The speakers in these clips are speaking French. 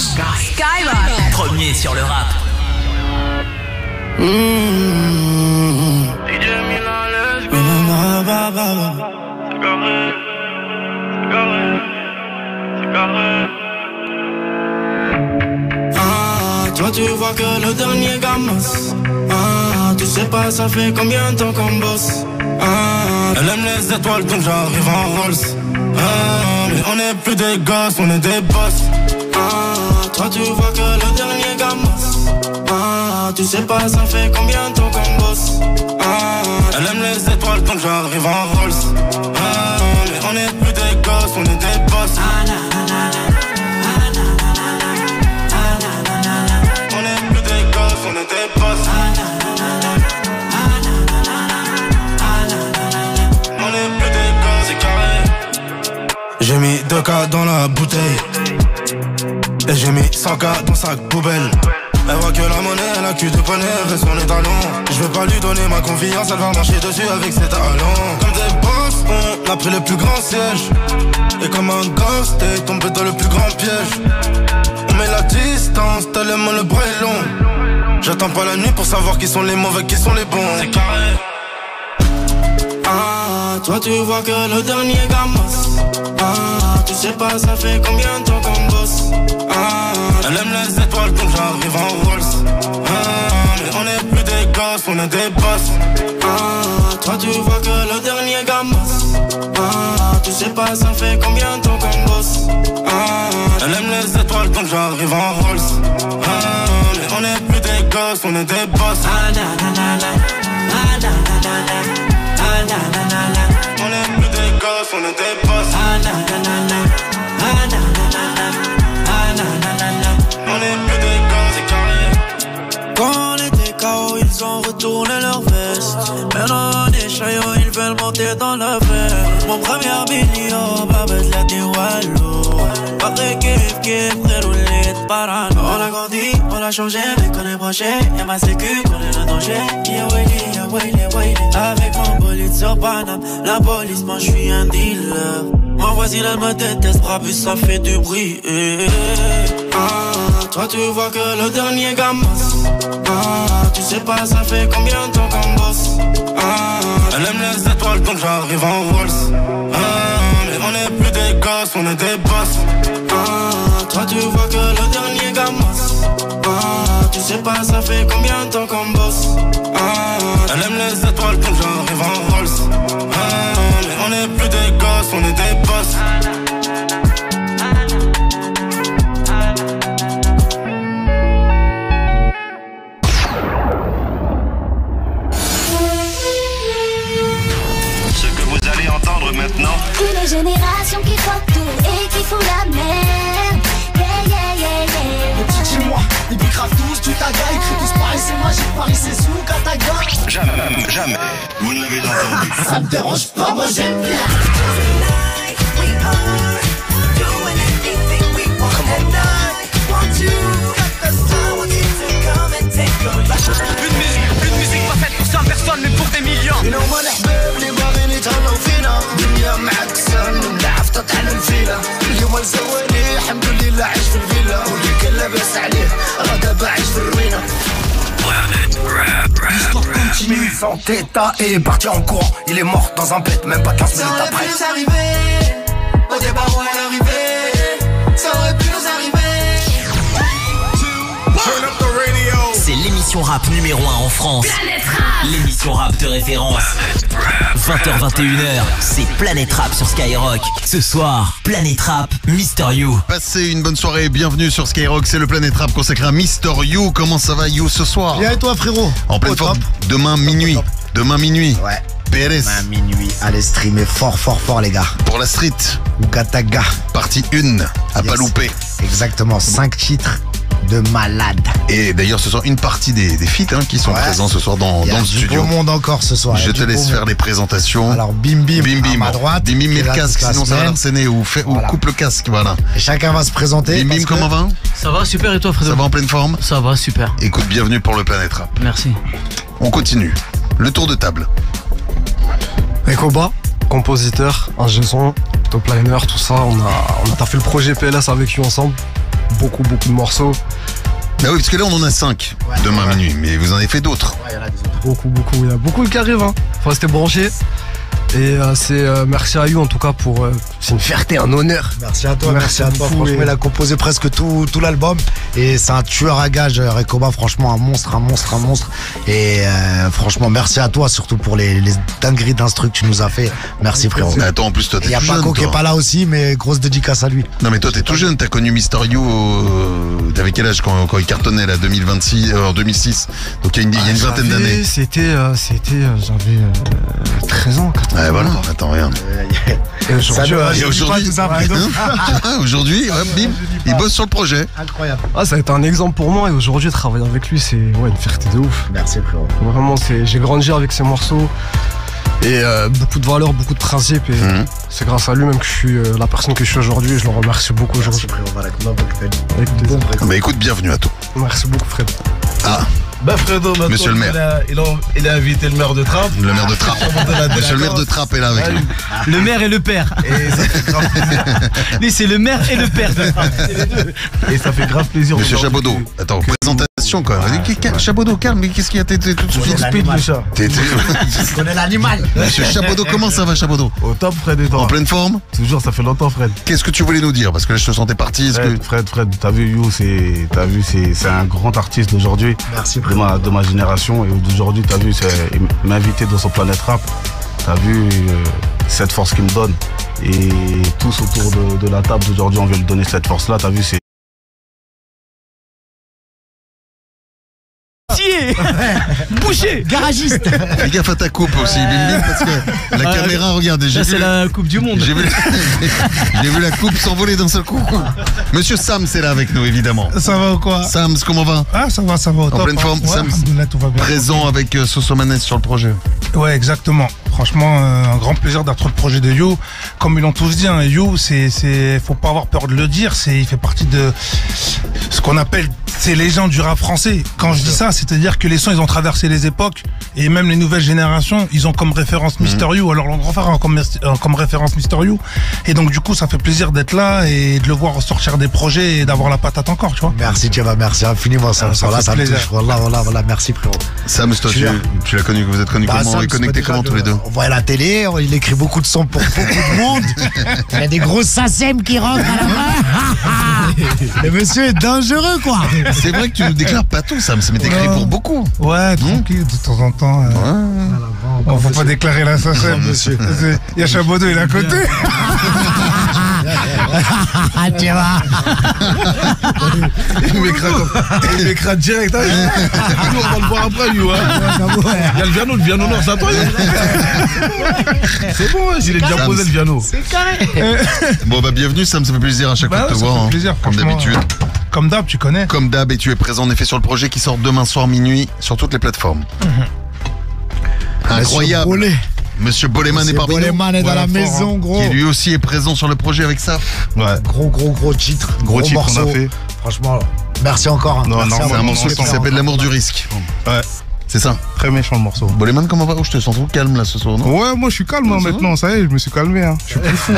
Skyrock. Premier sur le rap. Toi tu vois que le dernier gamas. Tu sais pas ça fait combien de temps qu'on bosse. Elle aime les étoiles donc j'arrive en Rolls. Mais on est plus des gosses, on est des boss. Toi tu vois que le dernier gamas. Tu sais pas ça fait combien de temps qu'on bosse. Elle aime les étoiles donc j'arrive en Rolls. Mais on est plus des gosses, on est des boss. On est plus des gosses, on est des boss. On est plus des gosses, c'est carré. J'ai mis 2K dans la bouteille et j'ai mis 100K dans sa poubelle. Elle voit que la monnaie, elle a cul de poney, elle veut son étalon. Je vais pas lui donner ma confiance, elle va marcher dessus avec ses talons. Comme des boss, on a pris le plus grand siège. Et comme un gosse, t'es tombé dans le plus grand piège. On met la distance, tellement le bras est long. J'attends pas la nuit pour savoir qui sont les mauvais, qui sont les bons. C'est carré. Toi tu vois que le dernier gamas. Tu sais pas ça fait combien de temps qu'on bosse. Elle aime les étoiles donc j'arrive en Rolls. Mais on est plus des gosses, on est des boss. Toi tu vois que le dernier gamas. Tu sais pas ça fait combien de temps qu'on bosse. Elle aime les étoiles donc j'arrive en Rolls. Mais on est plus des gosses, on est des boss. On est plus des gosses, on est des boss. On est plus des gosses, c'est carré. Quand on était KO, ils ont retourné leur veste. Maintenant on est chaillot, ils veulent monter dans le verre. Mon premier million, babette la dit wallo. Pas de kiff, préroulé de parano. On a grandi, on a changé, mais qu'on est branché. Y'a ma sécu, qu'on est le danger. Yeah, ouais. Avec mon bolide sur Paname, la police, moi j'suis un dealer. Ma voisine elle me déteste, brabus ça fait du bruit. Toi tu vois que le dernier gamas. Tu sais pas ça fait combien de temps qu'on bosse. Elle aime les étoiles donc j'arrive en Rolls. Mais on est plus des gosses, on est des boss. Toi tu vois que le dernier gamas. Tu sais pas ça fait combien de temps qu'on bosse. Elle aime les étoiles donc j'arrive en Rolls. Mais on est plus des gosses, on est des boss. Ce que vous allez entendre maintenant. Une génération qui fuck tout et qui fout la merde. Dis-moi, ils bicravent tous, tu t'agailles, écrit tous pareil, c'est magique, Paris c'est souk à ta gueule. Jamais, vous ne l'avez entendu. Ça me dérange pas, moi j'aime bien. Une musique pas faite pour 100 personnes mais pour des millions. هما الحباب اللي باغيين يتهلاو فينا. الدنيا معكسة نلعب تطعن الفيلة. اليوم الزوالي الحمد لله عايش في الفيلا. واللي كان لاباس عليه راه دابا عايش في الروينة. L'histoire continue, son état est parti en courant. Il est mort dans un bête, même pas 15 minutes après. Ça aurait pu nous arriver, au départ où elle arrivait. Ça aurait pu nous arriver. C'est l'émission rap numéro 1 en France. Planète Rap. L'émission rap de référence. 20h-21h, c'est Planète Rap sur Skyrock. Ce soir, Planète Rap, Mister You. Passez une bonne soirée, bienvenue sur Skyrock, c'est le Planète Rap consacré à Mister You. Comment ça va You ce soir? Bien et toi frérot? En pleine forme. Demain minuit. Demain minuit. Ouais. PLS. Demain minuit. Allez streamer fort les gars. Pour la street. Gataga. Partie 1, à pas louper. Exactement, 5 titres de malade. Et d'ailleurs ce soir une partie des feats qui sont présents ce soir dans le studio. Il y a du beau monde encore ce soir. Je te laisse faire les présentations. Alors bim à ma droite. Bim met le casque sinon ça va l'arsener ou coupe le casque, voilà. Et chacun va se présenter. Bim comment va? Ça va super et toi Fredo? Ça va en pleine forme? Ça va super. Écoute, bienvenue pour le Planète Rap. Merci. On continue. Le tour de table. Ekoba, compositeur, ingé son, top liner, tout ça. On a taffé le projet PLS avec lui ensemble. beaucoup de morceaux. Bah oui, parce que là on en a 5 demain minuit, mais vous en avez fait d'autres. Ouais, il y en a des autres. Beaucoup, il y a beaucoup qui arrivent, hein. Faut rester branché. Et c'est merci à You en tout cas pour c'est une fierté, un honneur. Merci à toi, merci à toi. beaucoup, Franchement, il a composé presque tout l'album et c'est un tueur à gages, Rekoba, franchement un monstre. Et franchement, merci à toi surtout pour les dingueries d'instru que tu nous as fait. Merci frérot. Mais attends, en plus toi Il t'es y a tout jeune. Paco qui est toi. pas là aussi, mais grosse dédicace à lui. Non mais toi t'es tout jeune, t'as connu Mister You, t'avais quel âge quand il cartonnait là, en 2006, donc il y a une vingtaine d'années. J'avais 13 ans, 14 ans. Ouais voilà, attends regarde. Et aujourd'hui, Aujourd'hui, ouais, bim, il bosse sur le projet. Incroyable. ça a été un exemple pour moi et aujourd'hui travailler avec lui c'est une fierté de ouf. Merci frérot. Vraiment j'ai grandi avec ses morceaux et beaucoup de valeurs, beaucoup de principes et c'est grâce à lui même que je suis la personne que je suis aujourd'hui et je le remercie beaucoup Merci aujourd'hui. frérot. Avec plaisir. Bah écoute, bienvenue à toi. Merci beaucoup Fred. Ah, Bah Fredo, maintenant, Monsieur le maire. il a invité le maire de Trappes. le maire de Trappes. Monsieur le maire de Trappes est là avec lui. Le maire et le père. Et ça fait grave plaisir. Lui, c'est le maire et le père. C'est les deux. Et ça fait grave plaisir. Monsieur aujourd'hui Chabaudot, attends, présentation quand même. Chabaudot, calme, mais qu'est-ce qu'il y a? T'es tout de suite Speed le chat. Je connais l'animal. Monsieur Chabaudot, comment ça va Chabaudot? Au top Fred et toi. En pleine forme? Toujours, ça fait longtemps Fred. Qu'est-ce que tu voulais nous dire? Parce que là je te sentais parti. Est-ce que... Fred, t'as vu You, c'est un grand artiste d'aujourd'hui. Merci De ma génération. Et d'aujourd'hui, t'as vu, il m'a invité dans son Planète Rap. T'as vu cette force qu'il me donne. Et tous autour de la table d'aujourd'hui, on veut lui donner cette force-là. T'as vu, c'est... Boucher. Garagiste. Fais gaffe à ta coupe aussi, bim bim, parce que la caméra, regarde, Ça, c'est la Coupe du Monde. j'ai vu la coupe s'envoler d'un seul coup. Monsieur Sam, c'est là avec nous, évidemment. Ça va ou quoi? Sam, comment va? Ah, ça va au top. pleine forme, Ouais, Sam. alhamdoulilah, tout va bien. Présent avec Soso Manes sur le projet. Ouais, exactement. Franchement, un grand plaisir d'être sur le projet de You. Comme ils l'ont tous dit, hein, You, faut pas avoir peur de le dire, il fait partie de ce qu'on appelle ces légendes du rap français. Quand je dis ça, c'est-à-dire que les sons, ils ont traversé les époques et même les nouvelles générations, ils ont comme référence Mister You. Alors, le grand frère a comme référence Mister You. Et donc, du coup, ça fait plaisir d'être là et de le voir sortir des projets et d'avoir la patate encore, tu vois. Merci Tchèva, merci infiniment. Ça fait me plaisir. touche. Voilà, merci frérot. Sam, toi, tu l'as connu, vous êtes connus comment? Sam, Et connectés déjà comment tous les deux? On voit à la télé, il écrit beaucoup de sons pour beaucoup de monde. Il y a des grosses SACEM qui rentrent à la main. Le monsieur est dangereux, quoi. C'est vrai que tu nous déclares pas tout, Sam, ça m'est écrit pour beaucoup. Ouais, tranquille, de temps en temps. On faut pas déclarer la SACEM, monsieur. Il y a Chabaudot, il est à côté. Tchèva. Il m'écrase direct. Hein. Nous, on va le voir après, You. Hein. Il y a le piano noir, c'est à toi. C'est bon, il est déjà Sam, posé le piano. C'est carré. Bon bah bienvenue Sam, ça fait plaisir à chaque fois de te ça voir, fait hein, plaisir, comme franchement. d'habitude. Comme d'hab, tu connais. Comme d'hab, et tu es présent en effet sur le projet qui sort demain soir minuit sur toutes les plateformes. Incroyable. Monsieur Boleman est parmi nous. Boleman est dans la Voilà, maison, fort, gros. Qui lui aussi est présent sur le projet avec ça. Ouais. Gros titre. Gros titre morceau. qu'on a fait. Franchement, merci encore. Hein. Non, Merci non, à C'est vous. un morceau qui s'appelle L'amour du risque. Ouais. C'est ça. Très méchant le morceau. Boleman, comment va? Oh, je te sens trop calme là ce soir, non? Ouais, moi je suis calme hein, maintenant, ça y est, je me suis calmé. Hein. Je suis plus fou.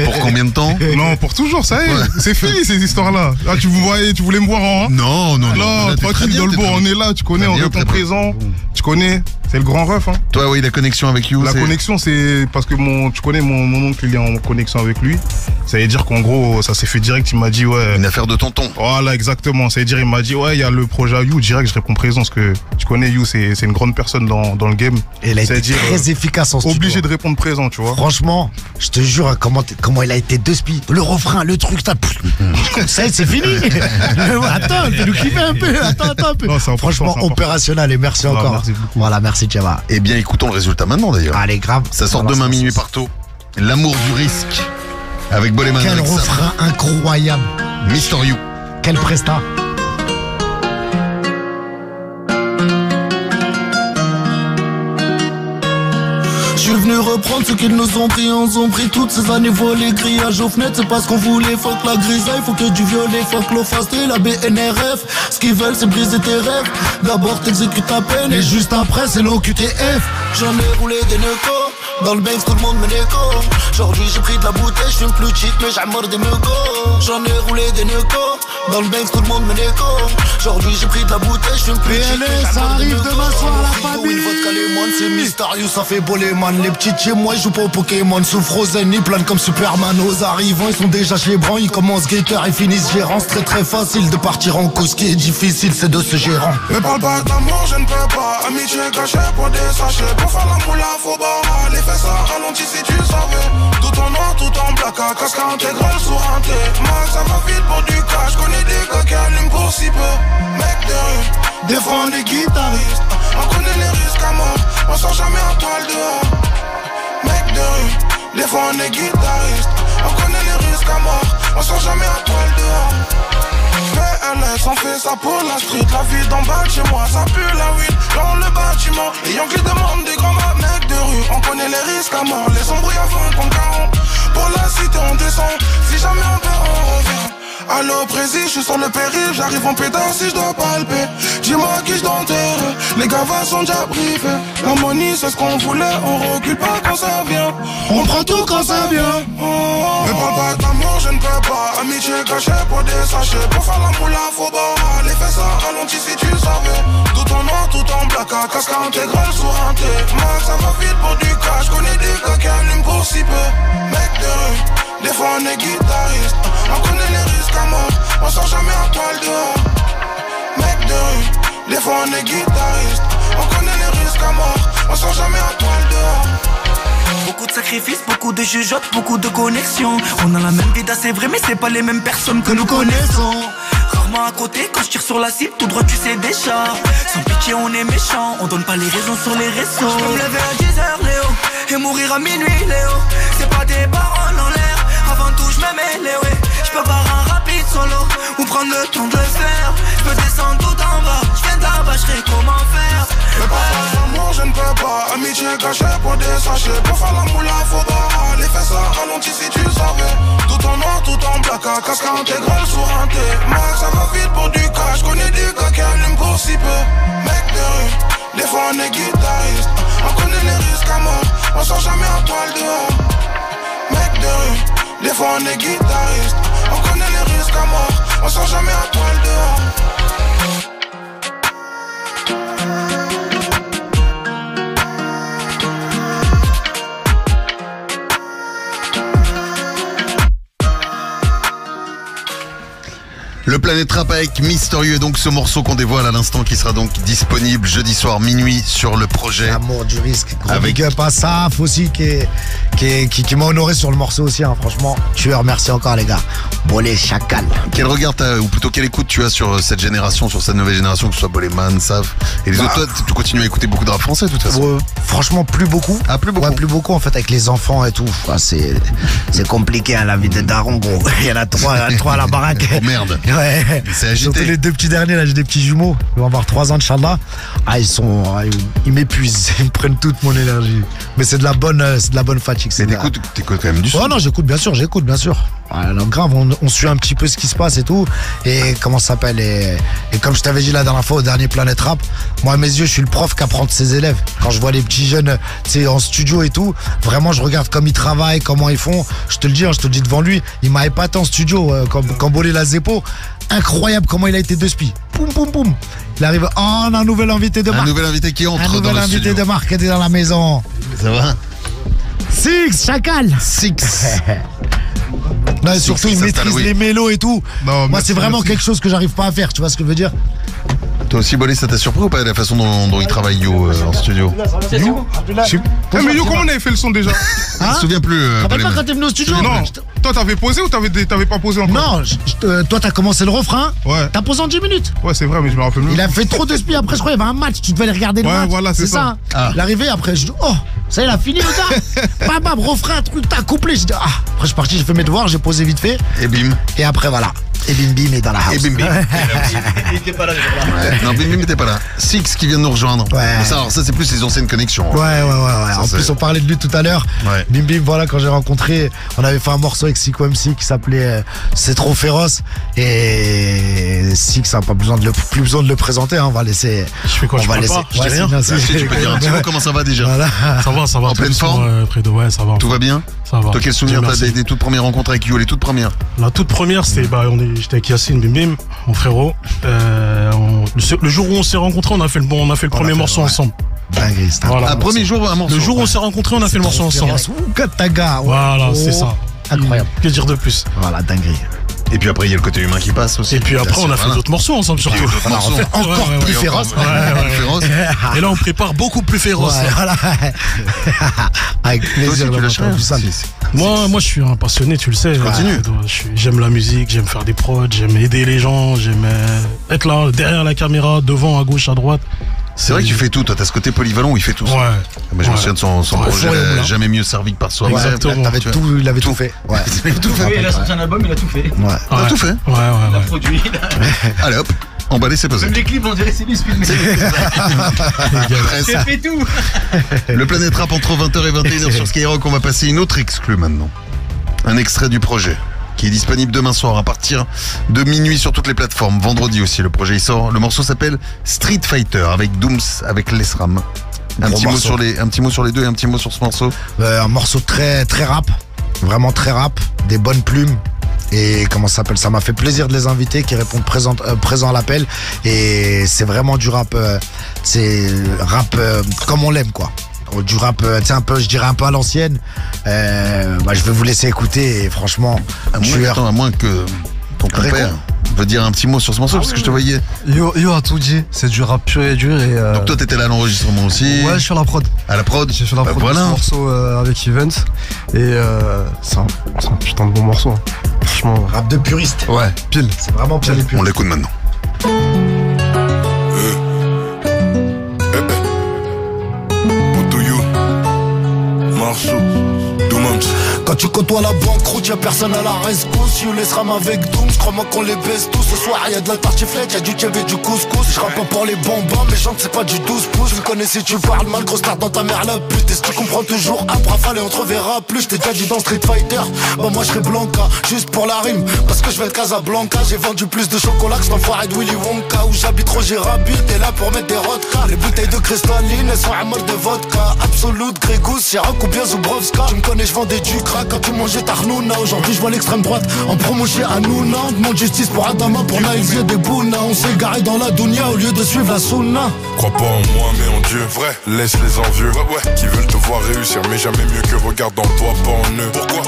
Pour combien de temps? Non, pour toujours, ça y est. Ouais. C'est fini ces histoires-là. Ah, tu voulais me voir en hein? Non. Non, Là, t'es toi très tu bien, Dolbo, t'es très on bien. est là, tu connais, Très on bien, répond très bien. présent. Tu connais, c'est le grand ref. Hein. Toi, oui, la connexion avec You. La connexion, c'est parce que tu connais mon oncle, il est en connexion avec lui. Ça veut dire qu'en gros, ça s'est fait direct. Il m'a dit, ouais. Une affaire de tonton. Voilà, exactement. Ça veut dire, il m'a dit, ouais, il y a le projet à You. Direct, je réponds présent parce que tu connais You, c'est une grande personne dans le game. Et il a été C'est-à-dire, très efficace en studio. Obligé de répondre présent, tu vois. Franchement, je te jure, comment il a été deux spi. Le refrain, le truc, c'est fini. Attends, fais-nous kiffer un peu. Attends un peu. Non, Franchement, opérationnel et merci encore. Merci beaucoup. Voilà, merci Tchèva. Eh bien, écoutons le résultat maintenant d'ailleurs. Allez, grave. Ça sort Voilà, demain ça, minuit ça. partout. L'amour du risque. Avec Boleman. Quel avec Sam. refrain incroyable. Mister You. Quel presta. Je suis venu reprendre ce qu'ils nous ont pris. On ont pris toutes ces années volées. Grillage aux fenêtres, c'est parce qu'on voulait. Fuck la grisaille, faut que du violet. Fuck l'eau fast et la BNRF. Ce qu'ils veulent, c'est briser tes rêves. D'abord t'exécutes ta peine et juste après c'est l'OQTF. J'en ai roulé des necos. Dans le Banks, tout le monde me négo. Aujourd'hui j'ai pris de la bouteille, je fume plus cheap mais j'amorce des meugos. J'en ai roulé des necos. Dans le Banks tout le monde me l'écho. Aujourd'hui j'ai pris de la bouteille, je fume plus. PNL, ça arrive demain soir la famille. Une vodka lemon, c'est mystérieux, ça fait beau les man. Les petits chez moi ils jouent pas au Pokémon. Sous Frozen, ils planent comme Superman. Aux arrivants, ils sont déjà chez Bran. Ils commencent gaker et finissent gérant. C'est très très facile de partir en cause. Ce qui est difficile, c'est de se gérant. Me parle pas d'amour, je ne peux pas. Amitié cachée pour des sachets. Pour faire la moula, faut barrer. Les fesses à ralenti si tu savais. Tout en noir, tout en black. Casque intégral sur un thé. Max, ça va vite pour du cash. Connais des gars qui allument pour si peu. Mec de rue, des fois on est guitariste. On connaît les risques à mort. On sort jamais en toile dehors. Mec de rue, des fois on est guitariste. On connaît les risques à mort. On sort jamais en toile dehors. PLS, on fait ça pour la street. La vie d'en bas de chez moi, ça pue la weed. Dans le bâtiment, les Yankees demandent des grands mecs de rue. On connaît les risques à mort, les embrouilles à 20 contre 40. Pour la cité, on descend. Si jamais on perd, on revient. Allo précis, je suis sur le périph', j'arrive en pétard si je dois palper. Dis-moi qui je t'enterre, les gavas sont déjà briefés. L'harmonie c'est ce qu'on voulait, on recule pas quand ça vient. On prend tout quand ça vient. Me parle pas d'amour, je ne peux pas. Amitié cachée pour des sachets. Pour faire la moula, faut barrer. Les fesses à ralenti si tu savais. Tout en noir, tout en black. Casque intégral sur un thé. Max, ça va vite pour du cash. Connais des gars qui allument pour si peu. Mec de rue, des fois on est guitariste. On connaît les risques à mort. On sort jamais en toile dehors. Mec de rue, des fois on est guitariste. On connaît les risques à mort. On sort jamais en toile dehors. Beaucoup de sacrifices, beaucoup de jugeotes, beaucoup de connexions. On a la même vida, c'est vrai, mais c'est pas les mêmes personnes que nous connaissons. Rarement à côté, quand je tire sur la cible, tout droit tu sais déjà. Sans pitié, on est méchant, on donne pas les raisons sur les réseaux. Je peux me lever à 10h, Léo, et mourir à minuit, Léo. C'est pas des paroles en l'air, avant tout je me mets, Léo. Je peux voir un rapide solo, ou prendre le temps de le faire. Je peux descendre tout en bas, je viens de là-bas, je sais comment faire. Mais pas d'amour, je ne peux pas. Amitié cachée pour des sachets. Pour faire la moula, faut barrer. Les fesses à ralenti si tu savais. Tout en noir, tout en black. Casque intégral sur un thé. Max, ça va vite pour du cash. Connais des gars qui allument pour si peu. Mec de rue, des fois on est guitariste. On connaît les risques à mort. On sort jamais en toile dehors. Mec de rue, des fois on est guitariste. On connaît les risques à mort. On sort jamais en toile dehors. Le Planète Rap avec Mysterieux, donc ce morceau qu'on dévoile à l'instant qui sera donc disponible jeudi soir minuit sur le projet. L'amour du risque. Avec big up à Saf aussi qui m'a honoré sur le morceau aussi, hein, franchement. Tueur, merci encore les gars. Bolé Chacal. Quel regard ou plutôt quelle écoute tu as sur cette génération, sur cette nouvelle génération, que ce soit Boleman, Saf et les autres? Toi, tu continues à écouter beaucoup de rap français de toute façon. Franchement, plus beaucoup. Ah, plus beaucoup. Ouais, plus beaucoup en fait avec les enfants et tout. C'est compliqué hein, la vie de daron gros. Il y en a trois à la baraque. Oh merde. Ouais. C'est agité. Surtout les deux petits derniers là, j'ai des petits jumeaux. Ils vont avoir 3 ans de Inch'Allah. Ah ils m'épuisent, ils me prennent toute mon énergie. Mais c'est de la bonne fatigue. Mais t'écoutes quand même du son. Oh non, j'écoute bien sûr. Alors grave, on suit un petit peu ce qui se passe et tout. Et comment ça s'appelle et comme je t'avais dit la dernière fois au dernier Planète Rap, moi à mes yeux je suis le prof qui apprend de ses élèves. Quand je vois les petits jeunes en studio et tout, vraiment je regarde comme ils travaillent, comment ils font. Je te le dis devant lui, il m'a épaté en studio quand Bolé la Zépo. Incroyable comment il a été de spi. Poum poum poum. Il arrive, on a un nouvel invité de marque. Un nouvel invité qui entre dans le studio. Un nouvel invité de marque est dans la maison. Ça va? Six, Chacal. Six. Non, surtout il maîtrise les mélos et tout. Non, moi c'est vraiment quelque chose que j'arrive pas à faire, tu vois ce que je veux dire? Toi aussi Bolé, ça t'a surpris ou pas la façon dont il travaille Yo en studio? Yo mais Yo, comment on avait fait le son déjà? Je me souviens plus. Rappelle pas quand t'es venu au studio? Non, toi t'avais posé ou t'avais pas posé encore? Non, toi t'as commencé le refrain. Ouais. T'as posé en 10 minutes. Ouais, c'est vrai, mais je me rappelle plus. Il a fait trop de spi, après je crois qu'il y avait un match, tu devais aller regarder le match. Ouais, voilà, c'est ça. Ah. L'arrivée après, je dis, oh, ça il a fini le gars. Bam, refrain, truc, t'as couplé. Je dis, ah. Après je suis parti, j'ai fait mes devoirs, j'ai posé vite fait. Et bim. Et après voilà. Et Bim Bim est dans la house. Et Bim Bim. Il était pas là, non, Bim Bim était pas là. Six qui vient de nous rejoindre. Ouais. Ça c'est plus les anciennes connexions. Ouais. En plus, on parlait de lui tout à l'heure. Ouais. Bim Bim, voilà, quand j'ai rencontré, on avait fait un morceau avec Siko MC qui s'appelait C'est trop féroce. Et Six, ça n'a pas plus besoin de le présenter. Hein, on va laisser. Je fais quoi? On va laisser. Je dis rien. Tu peux dire un petit mot, comment ça va déjà? Voilà. Ça va. En pleine forme? Ouais, ça va. Tout va bien? Ça va. Toi, quel souvenir t'as des toutes premières rencontres avec Yo, les toutes premières? La toute première, c'était, on est j'étais avec Yacine Bim Bim, mon frérot. Le jour où on s'est rencontrés, on a fait le premier morceau ensemble. Dinguerie, c'était un premier jour, un morceau. Le jour où on s'est rencontrés, on a fait le morceau ensemble. Kataga. Voilà, c'est ça. Incroyable. Que dire de plus? Voilà, dinguerie. Et puis après, il y a le côté humain qui passe aussi. Et puis après, on a fait d'autres morceaux ensemble, surtout. Encore plus féroce. Et là, on prépare beaucoup plus féroce. Voilà. Avec plaisir. Moi, je suis un passionné, tu le sais. Continue. J'aime la musique, j'aime faire des prods, j'aime aider les gens, j'aime être là, derrière la caméra, devant, à gauche, à droite. C'est vrai que tu fais tout, toi, t'as ce côté polyvalent où il fait tout. Ouais. Mais je me souviens de son projet, jamais mieux servi que par soi. Exactement. Il avait tout fait. Ouais. Il a sorti un album, il a tout fait. Ouais. Il a tout fait. Ouais. Il a produit. Allez hop, emballé, c'est posé. Même les clips, on dirait c'est lui, filmé. J'ai fait tout. Le Planète Rap entre 20h et 21h sur Skyrock, on va passer une autre exclue maintenant. Un extrait du projet qui est disponible demain soir à partir de minuit sur toutes les plateformes. Vendredi aussi, le projet il sort. Le morceau s'appelle Street Fighter avec Dooms, avec Lesram. Un petit mot sur les deux et un petit mot sur ce morceau. Un morceau très très rap, vraiment très rap, des bonnes plumes. Et comment ça s'appelle? Ça m'a fait plaisir de les inviter, qui répondent présent à l'appel. Et c'est vraiment du rap, c'est rap comme on l'aime, quoi. Du rap, un peu, je dirais un peu à l'ancienne. Je vais vous laisser écouter et franchement, à moins que ton père veut dire un petit mot sur ce morceau, parce que je te voyais. Yo a tout dit, c'est du rap pur et dur. Donc toi t'étais là à l'enregistrement aussi. Ouais, je suis à la prod. À la prod. Je suis à la prod de ce morceau avec Event. Et c'est un putain de bon morceau. Franchement. Rap de puriste. Ouais, pile. C'est vraiment pile. On l'écoute maintenant. Quand tu côtoies la banqueroute, y'a personne à la rescousse. You laisse ram avec Doom, j'crois-moi qu'on les baisse tous. Ce soir y'a de la tartiflette, y'a du tchèv et du couscous. J'rappe pas pour les bonbons, mais j'en c'est pas du 12 pouces. Tu me connais si tu parles mal, grosse tarte dans ta mère la pute. Est-ce que tu comprends toujours? Après rafale et on te reverra plus. J't'ai déjà dit dans Street Fighter, bah moi j'serai Blanca, juste pour la rime. Parce que j'vais être Casablanca, j'ai vendu plus de chocolat que cet enfoiré de Willy Wonka. Où j'habite Roger Rabbit, t'es là pour mettre des rodkas. Les bouteilles de cristalline, elles sont à mode de vodka. Absolute, Grégousse, Chirac ou bien Zubrovska. Tu me connais, j'vendais du crack quand tu mangeais ta Hnouna. Aujourd'hui je vois l'extrême droite en promo chez Hanouna. On demande justice pour Adama, pour Naïs, des Bouna. On s'est garé dans la Dounia au lieu de suivre la Sunna. Crois pas en moi mais en Dieu, vrai. Laisse les envieux, qui veulent te voir réussir, mais jamais mieux que regarde en toi, pas en eux. Pourquoi?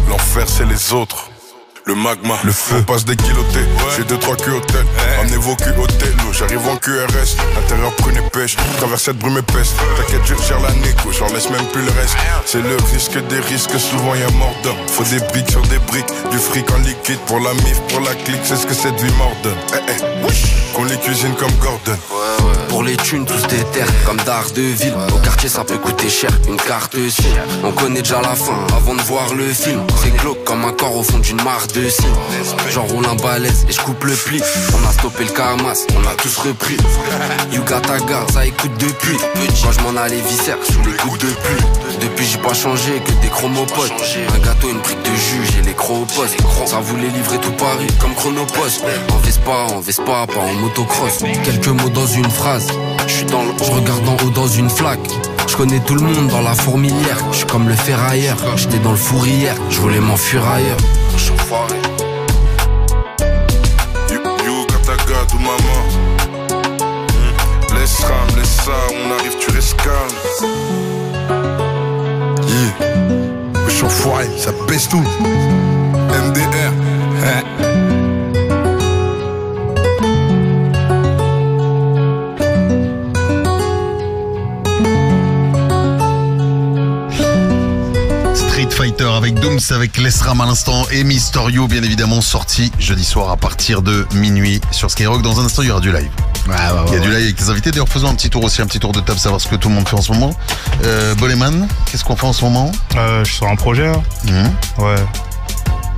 L'enfer c'est les autres. Le magma, le feu, on passe des kilotés. J'ai 2-3 culs hôtel, amenez vos culs hôtel. J'arrive en QRS, l'intérieur prenez pêche. Traverse cette brume épaisse, t'inquiète je gère la négo, j'en laisse même plus le reste. C'est le risque des risques, souvent y'a mort d'homme. Faut des briques sur des briques, du fric en liquide. Pour la mif, pour la clique, c'est ce que cette vie m'ordonne. Qu'on les cuisine comme Gordon. Pour les thunes, tous des terres, comme Daredevil. Au quartier, ça peut coûter cher, une carte SIM. On connaît déjà la fin, avant de voir le film. C'est glauque comme un corps au fond d'une mare de cime. J'en roule un balèze et je coupe le pli. On a stoppé le Kamas, on a tous repris. Yugataga, ça écoute depuis. Moi je m'en allais viscère, sous les gouttes de pluie. Depuis j'ai pas changé, que des chromopotes. Un gâteau, une brique de jus, j'ai les crocs au poste. Ça voulait livrer tout Paris, comme Chronopost. En Vespa, pas en motocross. Quelques mots dans une phrase. Je regarde en haut dans une flaque. Je connais tout le monde dans la fourmilière. Je suis comme le ferrailleur. J'étais dans le four hier. Je voulais m'enfuir ailleurs. Je suis enfoiré. You Kataga, tout maman. Laisse ram, laisse ça. On arrive, tu restes calme. Je suis enfoiré, ça baisse tout. MDR. Fighter avec Dooms, avec Lesram à l'instant et Mysterio bien évidemment sorti jeudi soir à partir de minuit sur Skyrock. Dans un instant il y aura du live. Il y a du live avec les invités. D'ailleurs faisons un petit tour de table, savoir ce que tout le monde fait en ce moment. Boleman, qu'est-ce qu'on fait en ce moment? Je suis sur un projet là. Ouais.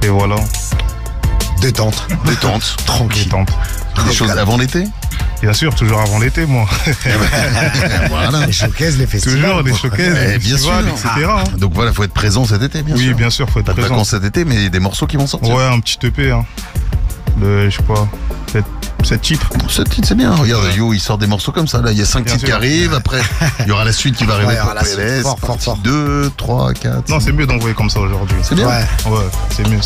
Et voilà. Détente. Tranquille. Des choses avant l'été? Bien sûr, toujours avant l'été, moi. Voilà. Les showcases, les festivals. Toujours des showcases, bien sûr, etc. Donc voilà, faut être présent cet été, bien sûr. Oui, bien sûr, faut être présent. Pas de vacances cet été, mais des morceaux qui vont sortir. Ouais, un petit EP, hein. Je sais pas, peut-être 7 titres. 7 titres, c'est bien. Regarde, Yo, il sort des morceaux comme ça. Là, il y a 5 titres sûr. qui arrivent. Après, il y aura la suite qui va arriver pour PLS. Fort. 2, 3, 4. Non, c'est mieux d'envoyer comme ça aujourd'hui. C'est bien. Ouais. Ouais, c'est mieux.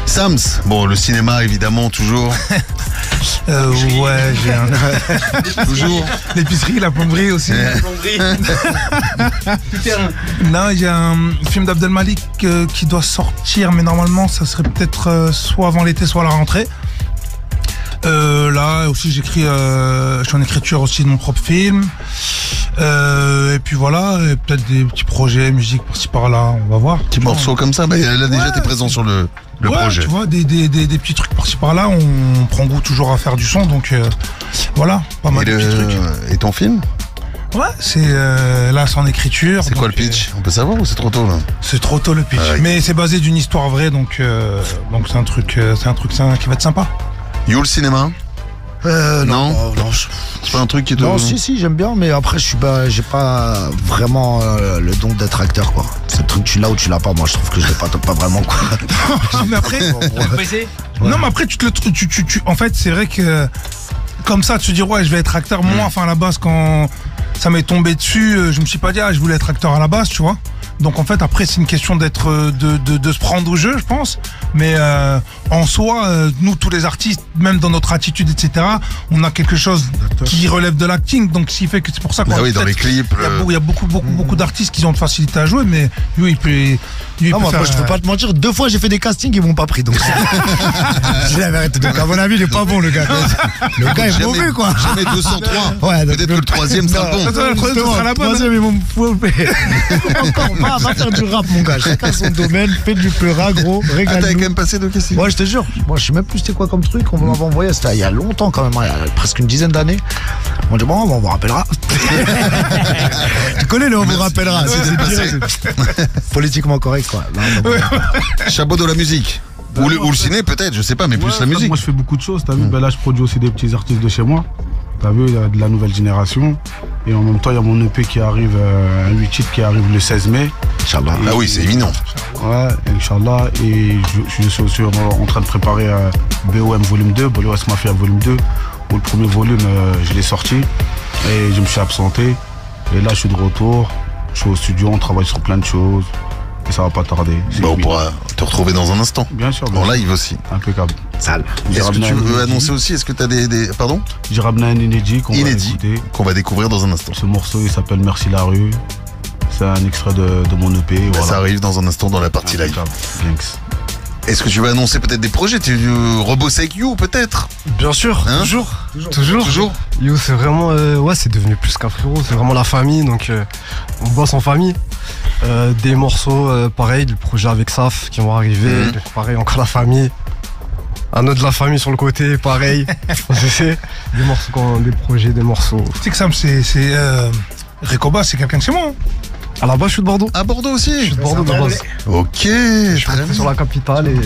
Sams, bon, le cinéma, évidemment, toujours. Ouais, j'ai un. Toujours. L'épicerie, la plomberie aussi. Non, il y a un film d'Abdelmalik qui doit sortir, mais normalement, ça serait peut-être soit avant l'été, soit à la rentrée. Là aussi, j'écris, je suis en écriture aussi de mon propre film. Et puis voilà, et peut-être des petits projets, musique par-ci par-là, on va voir. Petits morceaux comme ça, bah, là déjà, t'es présent sur le projet. Tu vois, des petits trucs par-ci par-là, on prend goût toujours à faire du son, donc voilà, pas mal de petits trucs. Et ton film? Ouais, c'est là, c'est en écriture. C'est quoi le pitch? On peut savoir ou c'est trop tôt là? C'est trop tôt le pitch, mais c'est basé d'une histoire vraie, donc c'est un truc qui va être sympa. You le cinéma? Non. C'est pas un truc qui te... Non, si, j'aime bien, mais après, j'ai pas vraiment le don d'être acteur, quoi. C'est le truc, tu l'as ou tu l'as pas. Moi, je trouve que je l'ai pas vraiment, quoi. Mais après, non, mais après, en fait, c'est vrai que comme ça, tu te dis, ouais, je vais être acteur. Moi, enfin, à la base, quand ça m'est tombé dessus, je me suis pas dit, je voulais être acteur à la base, tu vois. Donc en fait après c'est une question d'être de se prendre au jeu, je pense. Mais en soi, nous tous les artistes, même dans notre attitude, etc., on a quelque chose qui relève de l'acting. Donc ce qui fait que c'est pour ça qu'on dans les clips. Il y a beaucoup d'artistes qui ont de facilité à jouer, mais lui il peut. Moi, je peux pas te mentir, 2 fois j'ai fait des castings, ils m'ont pas pris. Donc je dis la vérité. Donc à mon avis, il est pas bon le gars. Le gars est mauvais quoi. Jamais 203. Ouais, peut-être que le 3e sera bon. Le 3e ils vont me fouper. On va faire du rap, mon gars. Chacun son domaine, fait du pleura, gros. Régale-nous. T'avais quand même passé 2 castings. Ouais, je te jure. Moi, je sais même plus c'était quoi comme truc. On m'avait envoyé. C'était il y a longtemps quand même. Il y a presque une dizaine d'années. On dit, bon, on vous rappellera. Tu connais le on vous rappellera. C'est direct. Politiquement correct, quoi. Chabot de la musique. Ou le ciné, peut-être, je sais pas, mais plus la musique. Moi, je fais beaucoup de choses. T'as vu, là, je produis aussi des petits artistes de chez moi. T'as vu, il y a de la nouvelle génération. Et en même temps, il y a mon EP qui arrive, un 8 titres qui arrive le 16 mai. Inch'Allah. Ah oui, c'est imminent. Ouais, Inch'Allah. Et je suis aussi en train de préparer BOM volume 2, Boliwas Mafia volume 2. Où le premier volume, je l'ai sorti. Et je me suis absenté. Et là, je suis de retour. Je suis au studio, on travaille sur plein de choses. Et ça va pas tarder. On pourra te retrouver dans un instant. Bien sûr. En live aussi. Impeccable. Sale. Est-ce que tu veux annoncer aussi? Est-ce que tu as des. Pardon? J'ai ramené un inédit qu'on va découvrir dans un instant. Ce morceau, il s'appelle Merci la rue. C'est un extrait de mon EP. Voilà. Ça arrive dans un instant dans la partie live. Est-ce que tu veux annoncer peut-être des projets? Tu veux rebosser avec You peut-être? Bien sûr, hein? Toujours. You c'est vraiment, c'est devenu plus qu'un frérot, c'est vraiment la famille, donc on bosse en famille. Des morceaux, pareil, du projet avec Saf qui vont arriver, pareil, encore la famille. Un autre de la famille sur le côté, pareil. Des morceaux, des projets, des morceaux. Tu sais que Sam, c'est Recoba, c'est quelqu'un de chez moi. Hein. À la base, je suis de Bordeaux. À Bordeaux aussi? Je suis de Bordeaux de base. Ok. Je suis resté sur la capitale et,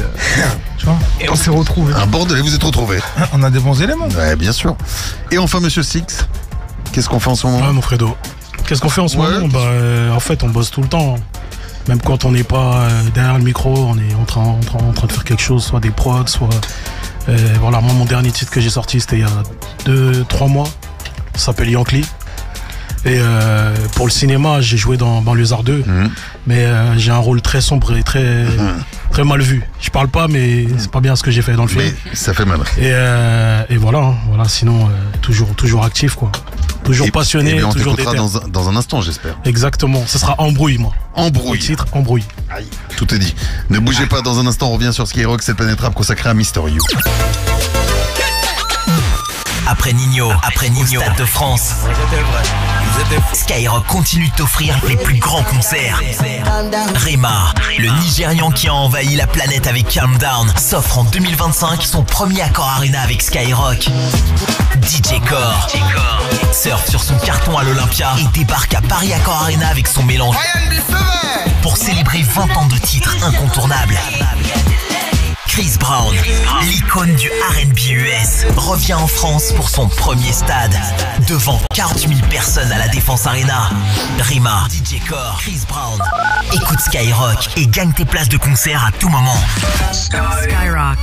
tu vois, et on s'est retrouvés. À Bordeaux, vous êtes retrouvés. On a des bons éléments. Ouais, bien sûr. Et enfin, monsieur Six, qu'est-ce qu'on fait en ce moment? Ouais, mon Fredo. Qu'est-ce qu'on fait en ce moment? En fait, on bosse tout le temps. Même quand on n'est pas derrière le micro, on est en train de faire quelque chose, soit des prods, soit... voilà, moi, mon dernier titre que j'ai sorti, c'était il y a 2-3 mois. Ça s'appelle Yankee. Et pour le cinéma, j'ai joué dans Banlieusards 2, mais j'ai un rôle très sombre et très mal vu. Je parle pas, mais c'est pas bien ce que j'ai fait dans le film. Mais ça fait mal. Et voilà, sinon toujours actif quoi. Toujours passionné, on toujours t'écoutera dans un instant, j'espère. Exactement, ce sera Embrouille, moi. Embrouille. Le titre, Embrouille. Aïe. Tout est dit. Ne bougez pas, dans un instant, on revient sur Skyrock, cette planète rap consacrée à Mister You. Après Nino, au Stade de France, Skyrock continue de t'offrir les plus grands concerts. Rema, le Nigérian qui a envahi la planète avec Calm Down, s'offre en 2025 son premier Accor Arena avec Skyrock. DJ Core surfe sur son carton à l'Olympia et débarque à Paris Accor Arena avec son mélange pour célébrer 20 ans de titres incontournables. Chris Brown, l'icône du R&B US, revient en France pour son premier stade, devant 40 000 personnes à la Défense Arena. Rima, DJ Core, Chris Brown. Écoute Skyrock et gagne tes places de concert à tout moment. Skyrock.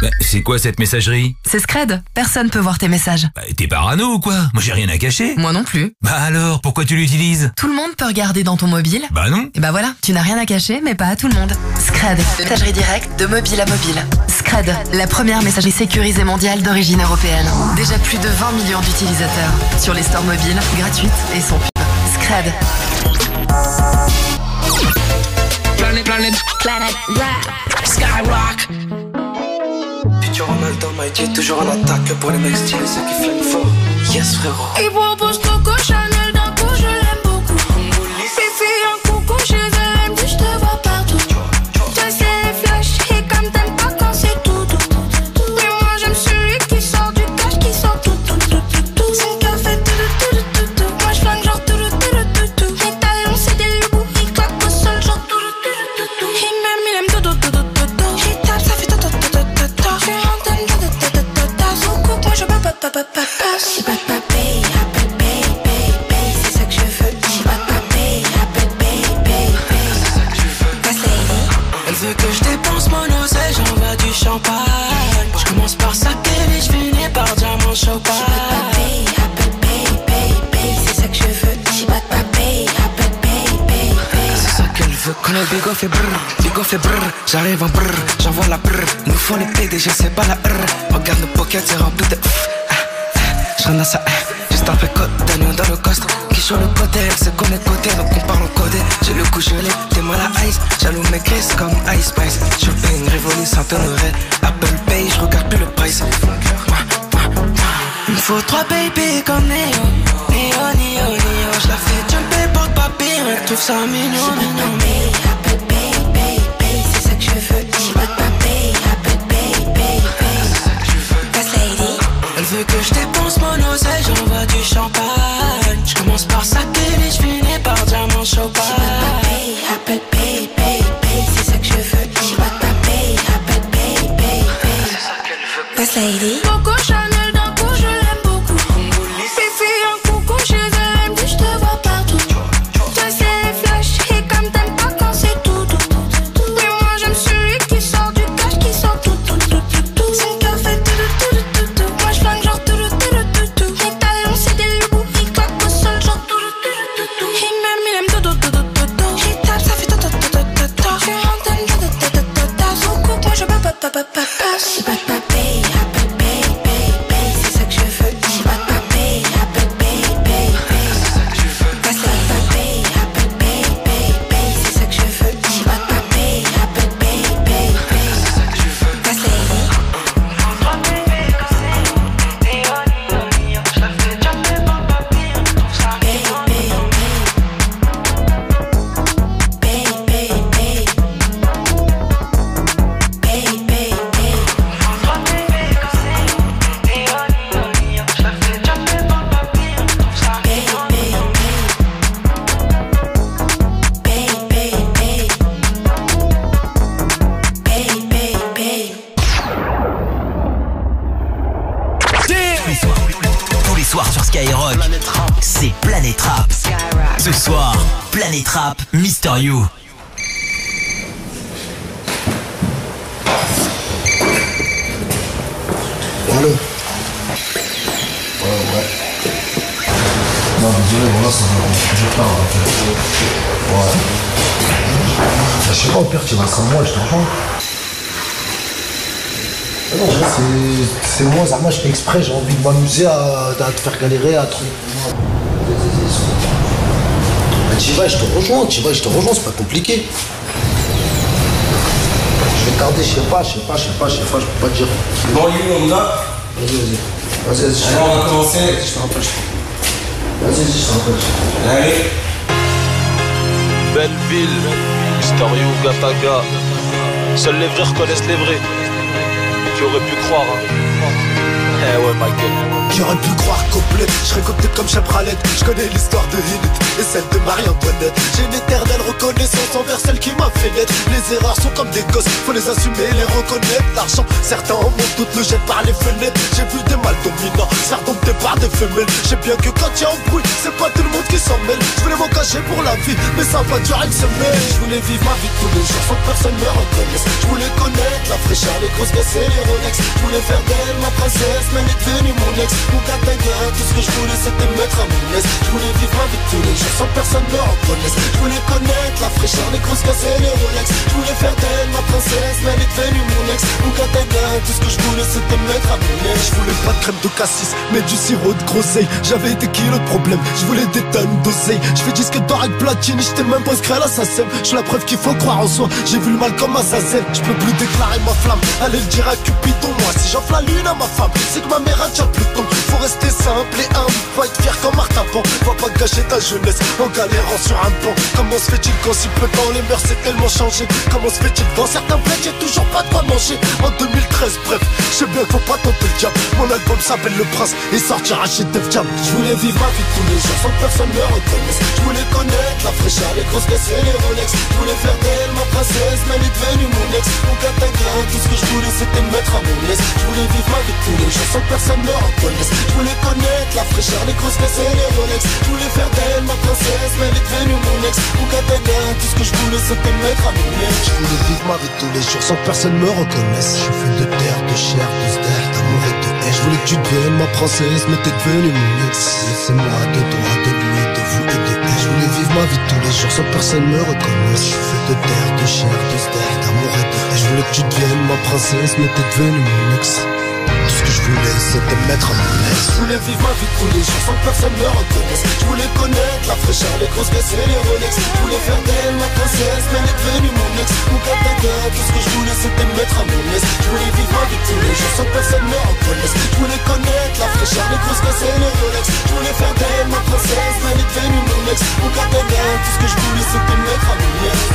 Bah, c'est quoi cette messagerie? C'est Scred, personne peut voir tes messages. Bah, t'es parano ou quoi? Moi j'ai rien à cacher. Moi non plus. Bah alors, pourquoi tu l'utilises? Tout le monde peut regarder dans ton mobile. Bah non. Et bah voilà, tu n'as rien à cacher, mais pas à tout le monde. Scred, messagerie directe de mobile à mobile. Scred, la première messagerie sécurisée mondiale d'origine européenne. Déjà plus de 20 millions d'utilisateurs. Sur les stores mobiles, gratuites et sans pub. Scred. Planet rap, Skyrock. Futur Ronaldo, Mikey, toujours en attaque pour les mecs stylés, ceux qui flinguent fort. Yes frérot. Il propose Coco Chanel d'un coup, je l'aime beaucoup. Fifi un coucou, chez elle, me dit je te vois partout. Toi c'est les flashs, et comme t'aimes pas quand c'est tout. Mais moi j'aime celui qui sort du cash, qui sort tout. Son café tout. Moi je flingue genre tout. Les talons c'est des loups, ils claquent au sol genre tout. Il aime tout. Il tape, ça fait tout. Je rentre dans son coupe, moi je bats. She bat ma baby, c'est ça que je veux. She bat ma baby, c'est ça que je veux. Boss lady. Elle veut que je dépense mon oseille, j'envoie du champagne. Je commence par saquer et je finis par diamant champagne. She bat ma baby, c'est ça que je veux. She bat ma baby. C'est ça qu'elle veut. Quand le bigo fait brrr, j'arrive en brrr, j'envoie la brrr. Nous font les PDG, c'est pas la R. Regarde nos pockets, c'est rempli de j'rentre dans sa juste après côte, Daniel dans le coste. Qui sur le côté, elle se connaît côté, donc on parle en codé. J'ai le coup gelé, t'es mal à ice. Jaloux mes crises comme Ice Spice. Je paye une Rivoli Saint-Honoré. Apple Pay, je regarde plus le price. Il me faut 3 baby comme Néo. Je la fais jumper porte papier, elle trouve ça mignon. Apple baby, c'est ça que je veux. She bat ma baby. Boss lady. Elle veut que je dépense mon oseille, j'envoie du champagne. Je commence par saquer et je finis par diamant champagne. Apple baby, c'est ça que je veux. She bat ma baby. C'est ça qu'elle veut. Boss lady. Coco Chanel d'un coup, je l'aime beaucoup. Fifi un coucou, chez elle, me dit je te vois partout. Toi c'est les flashs, et comme t'aimes pas quand c'est tout. Mais moi j'aime celui qui sort du cash, qui sort tout. Son café tout. Moi je flingue genre tout. Les talons c'est des loups, ils claquent au sol genre tout. Il aime tout. Il tape, ça fait tout. Je rentre dans son coupe, moi je bats. She bat ma baby, c'est ça que je veux. She bat ma baby, c'est ça que je veux. Boss lady, c'est ça que je veux. She bat ma baby, c'est ça que je veux. Boss lady. Tous les soirs sur Skyrock, c'est Planet Rap. Ce soir, Planet Rap, Mr. You. Allô? Ouais. Non, désolé, voilà, ça va. J'ai peur, en fait. Ouais. Je sais pas, au pire, tu vas sans moi, je te rejoins. Non, c'est moi, Zarma, je fais exprès, j'ai envie de m'amuser à te faire galérer, à truc. Tu vas, je te rejoins, c'est pas compliqué. Je vais tarder, je sais pas, je peux pas te dire. Bon, You, on y va? Vas-y. Alors, on va commencer. Je te rappelle. Vas-y, je te rappelle. Allez. Belleville, Mr. You, Gataga. Seuls les vrais reconnaissent les vrais. Tu aurais pu croire, hein. Eh ouais, ma gueule. Qui aurait pu croire complet, je serais coté comme Chapralette. Je connais l'histoire de Hinit et celle de Marie-Antoinette. J'ai une éternelle reconnaissance envers celle qui m'a fait naître. Les erreurs sont comme des gosses, faut les assumer, les reconnaître. L'argent, certains en montent, d'autres le jettent par les fenêtres. J'ai vu des mâles dominants, faire dompter par des femelles. J'ai bien que quand y'a un bruit, c'est pas tout le monde qui s'en mêle. Je voulais m'en cacher pour la vie, mais ça va durer une semaine. Je voulais vivre ma vie tous les jours sans que personne me reconnaisse. Je voulais connaître la fraîcheur, les grosses caisses et les Rolex. Je voulais faire d'elle ma princesse, mais elle est devenue mon ex. Mon gars, tout ce que je voulais c'était me mettre à mon aise. Je voulais vivre ma vie tous les jours sans que personne me reconnaisse. Je voulais connaître la fraîcheur, les grosses caisses et les Rolex. Je voulais faire d'elle ma princesse, mais elle est devenue mon ex. Mon gars, tout ce que je voulais c'était me mettre à mon aise. Je voulais pas de crème de cassis, mais du sirop de groseille. J'avais des kilos de problèmes, je voulais des tonnes d'oseille. Je fais disque d'or avec platine, j'étais même pas inscrit à l'assassin. Je suis la preuve qu'il faut croire en soi, j'ai vu le mal comme assassin. Je peux plus déclarer ma flamme, allez le dire à Cupidon. Moi si j'enfle la lune à ma femme, c'est que ma mère a déjà plus de temps. Faut rester simple et humble, faut être fier comme Martin Pan. Va pas gâcher ta jeunesse en galérant sur un banc. Comment se fait-il qu'en si peu de temps les mœurs s'est tellement changé? Comment se fait-il dans certains plats j'ai toujours pas de quoi manger? En 2013 bref, je sais bien qu'il faut pas tenter le diable. Mon album s'appelle Le Prince et sortira chez Def Jam. Je voulais vivre ma vie tous les jours sans que personne me reconnaisse. Je voulais connaître la fraîcheur, les grosses caisses et les Rolex. Je voulais faire d'elle ma princesse, mais elle est devenue mon ex. Mon Catagrin, tout ce que je voulais c'était me mettre à mon aise. Je voulais vivre ma vie tous les jours sans que personne me reconnaisse. Je voulais connaître la fraîcheur, les grosses caisses et les Rolex. Je voulais faire d'elle ma princesse, mais elle est devenue mon ex. Mon Catagrin, tout ce que je voulais c'était me mettre à mon aise. Je voulais vivre ma vie tous les jours sans que personne me reconnaisse. Je suis fait de terre, de chair, de ster, d'amour et de haine. Je voulais que tu deviennes ma princesse, mais t'es devenue mon ex. Laissez-moi de toi, de lui, de vous et de elle. Je voulais vivre ma vie tous les jours sans que personne me reconnaisse. Je suis fait de terre, de chair, de ster, d'amour et de haine. Je voulais que tu deviennes ma princesse, mais t'es devenue mon ex. Tout ce que je voulais c'était me mettre à mon aise. Je voulais vivre ma vie tous les jours sans que personne me reconnaisse. Je voulais connaître la fraîcheur, les grosses caisses et les Rolex. Je voulais faire d'elle ma princesse, mais elle est devenue mon ex. Mon Catagrin, tout ce que je voulais c'était me mettre à mon aise. Je voulais vivre ma vie tous les jours sans que personne me reconnaisse. Je voulais connaître la fraîcheur, les grosses caisses et les Rolex. Je voulais faire d'elle ma princesse, mais elle est devenue mon ex. Mon Catagrin, tout ce que je voulais c'était me mettre à mon aise.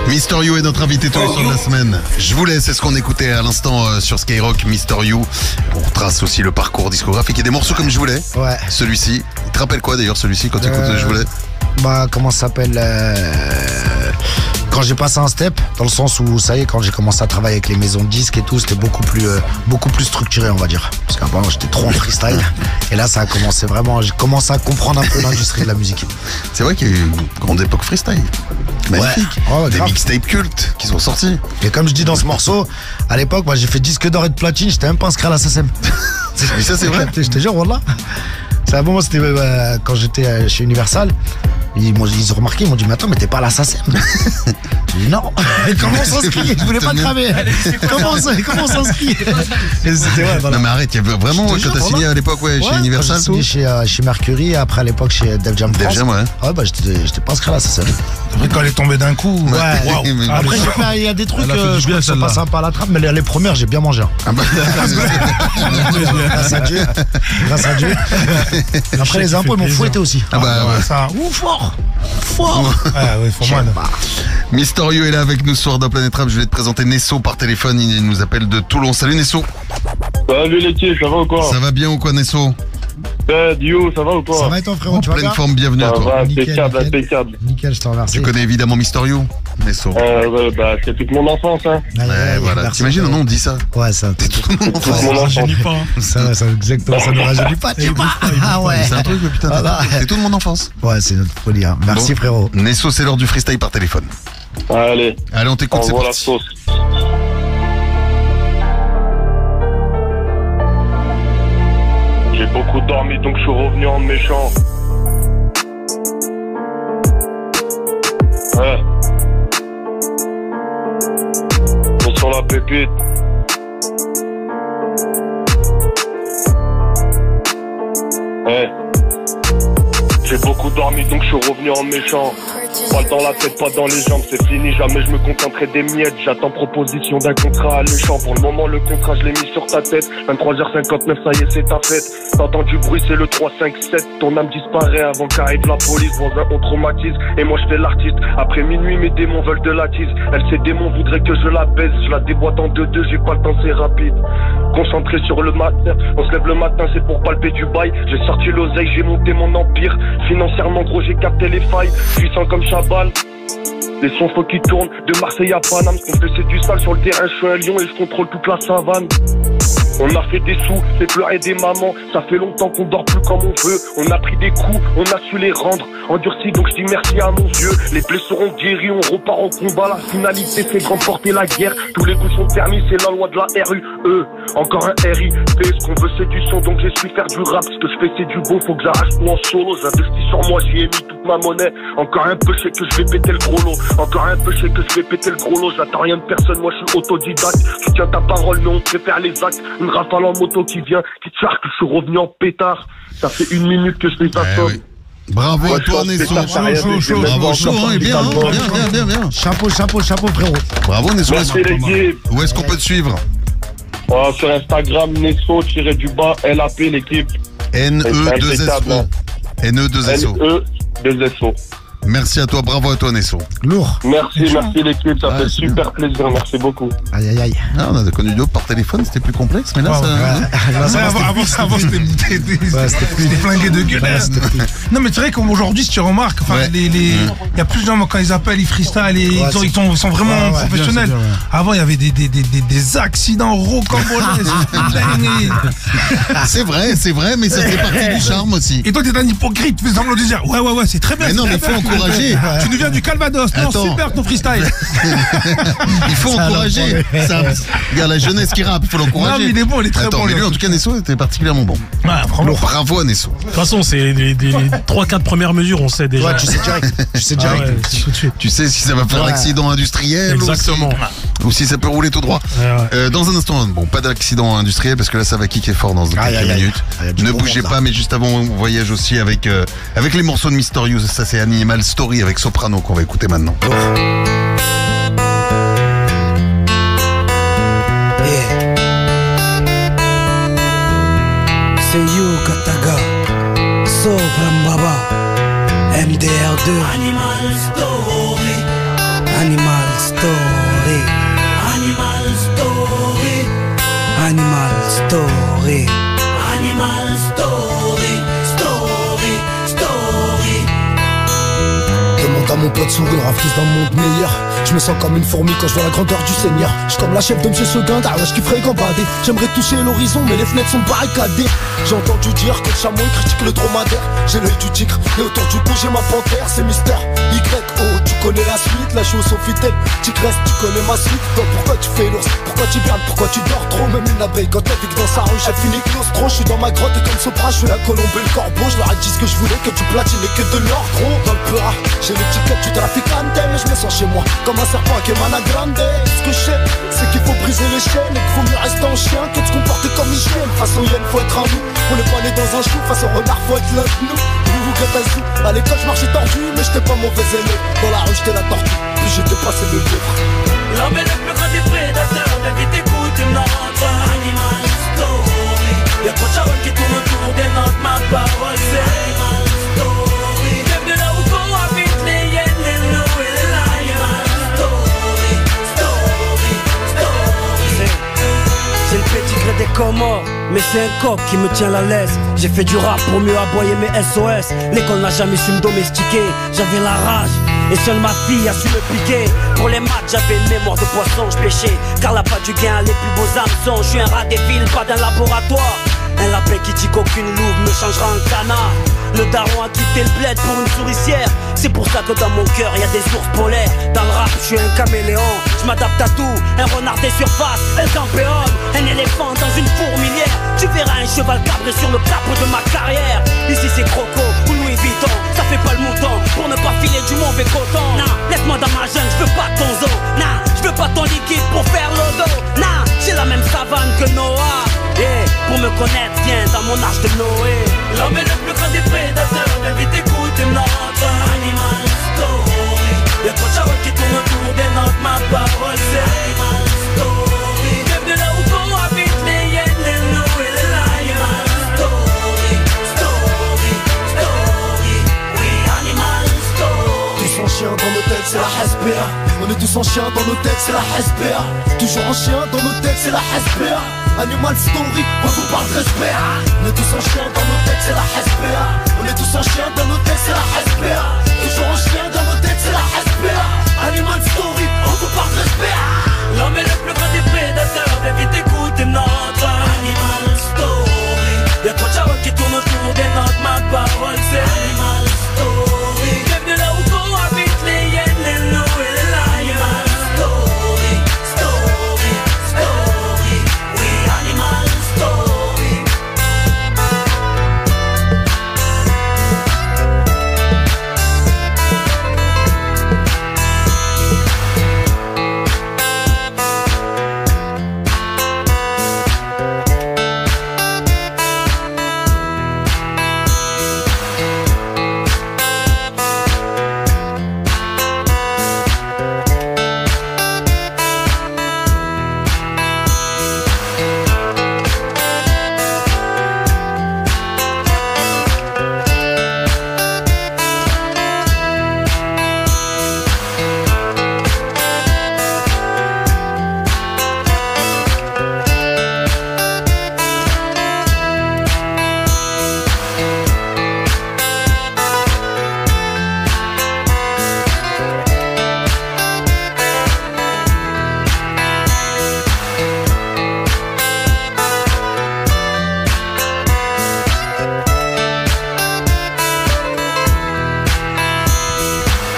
Mister You est notre invité tous les soirs de la semaine. Je vous laisse, c'est ce qu'on écoutait à l'instant sur Skyrock, Mister You. On retrace aussi le parcours discographique et des morceaux comme Je voulais. Ouais. Celui-ci. Il te rappelle quoi d'ailleurs celui-ci quand tu écoutes Je voulais? Bah comment ça s'appelle quand j'ai passé un step, dans le sens où ça y est, quand j'ai commencé à travailler avec les maisons de disques et tout, c'était beaucoup plus structuré, on va dire. Parce qu'avant j'étais trop en freestyle. Et là ça a commencé vraiment, j'ai commencé à comprendre un peu l'industrie de la musique. C'est vrai qu'il y a eu une grande époque freestyle. Magnifique. Ouais, des mixtapes cultes qui sont sortis. Et comme je dis dans ce morceau, à l'époque, moi j'ai fait disque d'or et de platine, j'étais même pas inscrit à la SACEM. Mais ça c'est vrai. Je te jure, voilà. C'est un moment, c'était quand j'étais chez Universal. Ils ont remarqué, ils m'ont dit, mais attends, mais t'es pas à la SACEM. J'ai dit non. Comment on s'inscrit? Je voulais pas cramer. Comment on s'inscrit? Non mais arrête, il y avait vraiment, quand t'as signé à l'époque chez Universal, j'ai signé chez Mercury, et après à l'époque chez Def Jam France. Def Jam, ouais. Ouais, bah j'étais pas inscrit à la SACEM. Après quand elle est tombée d'un coup. Ouais. Wow. Après il y a des trucs je crois qui sont pas sympas à la trappe, mais les premières j'ai bien mangé. Grâce à Dieu. Après les impôts ils m'ont fouetté aussi. Ah bah ouais. Ça. Fort. Ah ouais, faut moins. Mister You est là avec nous ce soir dans Planète Rap. Je vais te présenter Nesso par téléphone. Il nous appelle de Toulon. Salut Nesso. Salut les petits, ça va ou quoi? Ça va bien ou quoi Nesso? Dio, ça va ou quoi? Ça va et toi frérot, tu vas bien? Pleine forme, bienvenue à toi. Impeccable. Nickel, je te remercie. Tu connais évidemment Mister You, Nesso. Ouais, bah c'est toute mon enfance hein. Ouais, voilà. T'imagines, non, on dit ça. Ouais, ça. C'est toute mon enfance. Toute mon enfance. Ça, exactement, ça ne rajeunit pas, tu vois. Ah ouais. C'est un truc, putain. C'est toute mon enfance. Ouais, c'est notre folie. Hein. Merci frérot. Nesso, c'est l'heure du freestyle par téléphone. Allez, on t'écoute, c'est parti. La sauce. J'ai beaucoup dormi donc je suis revenu en méchant. Ouais. On sur la pépite. Ouais. J'ai beaucoup dormi donc je suis revenu en méchant. Pas dans la tête, pas dans les jambes, c'est fini, jamais je me contenterai des miettes. J'attends proposition d'un contrat alléchant. Pour le moment, le contrat, je l'ai mis sur ta tête. 23h59, ça y est, c'est ta fête. T'entends du bruit, c'est le 3-5-7. Ton âme disparaît avant qu'arrive la police. Voisin, on traumatise, et moi je fais l'artiste. Après minuit, mes démons veulent de la tise. Elle, ses démons voudraient que je la baise. Je la déboîte en 2-2, j'ai pas le temps, c'est rapide. Concentré sur le matin, on se lève le matin, c'est pour palper du bail. J'ai sorti l'oseille, j'ai monté mon empire. Financièrement, gros, j'ai capté les failles. Puissant comme Chabal. Les sons faut qu'ils tournent, de Marseille à Paname. Ce qu'on fait c'est du sale sur le terrain, je suis un lion et je contrôle toute la savane. On a fait des sous, fait pleurer des mamans. Ça fait longtemps qu'on dort plus comme on veut. On a pris des coups, on a su les rendre. Endurci, donc je dis merci à mon Dieu. Les plaies seront guéries, on repart en combat. La finalité c'est de remporter la guerre. Tous les coups sont permis, c'est la loi de la RUE. Encore un RIP, ce qu'on veut c'est du son. Donc j'ai su faire du rap, ce que je fais c'est du bon. Faut que j'arrache tout en solo, j'investis sur moi, j'y ai mis toute ma monnaie. Encore un peu, je sais que je vais péter le gros lot. Encore un peu, je sais que je vais péter le gros lot. J'attends rien de personne, moi je suis autodidacte. Tu tiens ta parole mais on préfère les actes. Une rafale en moto qui vient, qui te charge, je suis revenu en pétard. Ça fait 1 minute que je fais ça somme. Oui. Bravo à toi Nesson. Chaud. Bravo, chaud, hein, bien. Chapeau frérot. Bravo Nesson. Où est-ce qu'on peut te suivre? Sur Instagram, Nesso-du-bas, LAP l'équipe. NE2SO. NE2SO. NE2SO. Merci à toi, bravo à toi Nesson. Lourd. Merci l'équipe, ça fait super plaisir, merci beaucoup. Aïe. Ah, on a connu d'autres par téléphone, c'était plus complexe, mais là Avant c'était flingué de gueule. Non mais c'est vrai qu'aujourd'hui si tu remarques, il y a plus de gens quand ils appellent, ils freestyle, ils sont vraiment professionnels. Avant il y avait des accidents rocambolesques. C'est vrai, mais ça fait partie du charme aussi. Et toi t'es un hypocrite, tu fais semblant de dire ouais c'est très bien. Mais non, mais il faut encourager. Tu nous viens du Calvados. Non, super ton freestyle. Il faut encourager. Regarde la jeunesse qui rappe, il faut l'encourager. Non, mais il est bon, il est très bon. Mais lui, en tout cas, Nesso était particulièrement bon. Bravo à Nesso. De toute façon, c'est les 3-4 premières mesures, on sait déjà. Ouais, tu sais direct. Tout de suite. Tu sais si ça va faire accident industriel. Exactement. Ou si ça peut rouler tout droit. Dans un instant, bon, pas d'accident industriel parce que là, ça va kicker fort dans quelques minutes. Ne bougez pas, mais juste avant, on voyage aussi avec les morceaux de Mysterious. Ça, c'est Animal Story avec Soprano qu'on va écouter maintenant. C'est You Kataga, Sopran Baba, MDR2. Animal Story, Animal Story, Animal Story, Animal Story, Animal Story, Story. Demande à mon pote sourire, un fils d'un monde meilleur. Je me sens comme une fourmi quand je vois la grandeur du Seigneur. Je suis comme la chef de Monsieur Seguin, je kifferais gambader. J'aimerais toucher l'horizon, mais les fenêtres sont barricadées. J'ai entendu dire que le chameau critique le dromadaire. J'ai l'œil du tigre, et autour du cou j'ai ma panthère. C'est Mister Y.O, tu connais la suite. La chose au Sofitel, Tigresse, tu connais ma suite. Donc pourquoi tu fais l'ours, pourquoi tu gardes, pourquoi tu dors trop? Même une abeille quand elle vit que dans sa rue, j'ai fini close trop. Je suis dans ma grotte et comme Sopra, je suis la colombe et le corbeau. Je leur ai dit ce que je voulais, que du platine et que de l'or gros. Dans le peura, j'ai l'étiquette du traficante, mais je me sens chez moi comme un serpent qui est grande. Ce que je sais, c'est qu'il faut briser les chaînes et qu'il faut mieux rester en chien que de se comporter comme une chienne. Façon hyène, faut être un loup. On n'est pas né dans un chou, façon renard, faut être l'un de nous. Vous Gatazou, à l'école je marchais tordu, mais j'étais pas mauvais élève. Dans la rue j'étais la tortue, puis j'étais passé le livre. L'homme est le plus grand des prédateurs, mais vite écoute une note. Animal Story. Y'a trop de charron qui tournent autour des notes, ma parole c'est Animal Story. Bienvenue là où cohabitent les hyènes, les loups et les lions. C'est le petit gré des Comores, mais c'est un coq qui me tient la laisse. J'ai fait du rap pour mieux aboyer mes SOS. L'école n'a jamais su me domestiquer. J'avais la rage et seule ma fille a su me piquer. Pour les maths j'avais une mémoire de poisson, je pêchais. Car la patte du gain, les plus beaux hameçons. Je suis un rat des villes, pas d'un laboratoire. Un lapin qui dit qu'aucune louve ne changera en canard. Le daron a quitté le bled pour une souricière. C'est pour ça que dans mon cœur y a des ours polaires. Dans le rap je suis un caméléon, je m'adapte à tout. Un renard des surfaces, un campéon, un éléphant dans une fourmilière. Tu verras un cheval cabré sur le capot de ma carrière. Ici c'est Croco ou Louis Vuitton. Ça fait pas le mouton pour ne pas filer du mauvais coton. Nah, laisse-moi dans ma jeune, je veux pas ton zoo. Nah, je veux pas ton liquide pour faire le dos. Nah, j'ai la même savane que Noah. Yeah, pour me connaître, viens dans mon arche de Noé. L'homme est le plus grand des prédateurs, mais vite écoute une note. Animal Story. ma parole c'est Animal Story. Bienvenue là où cohabitent les hyènes, les loups et les lions. Story, story, story, oui, Animal Story. Tous en chien dans nos têtes, c'est la SPA. On est tous en chien dans nos têtes, c'est la SPA. Toujours en chien dans nos têtes, c'est la SPA. Animal Story, on vous parle de respect. On est tous en chien dans nos têtes, c'est la SPA. On est tous en chien dans nos têtes, c'est la SPA. Toujours en chien dans nos têtes, c'est la SPA. Animal Story, on vous parle de respect. L'homme est le plus grand des prédateurs, mais vite écoutez notre Animal Story. Y'a trop de charlottes qui tournent autour des notes, ma parole c'est Animal Story. Bienvenue là où cohabitent les hyènes, les loups et les lions. Story, story, story, oui, Animal Story.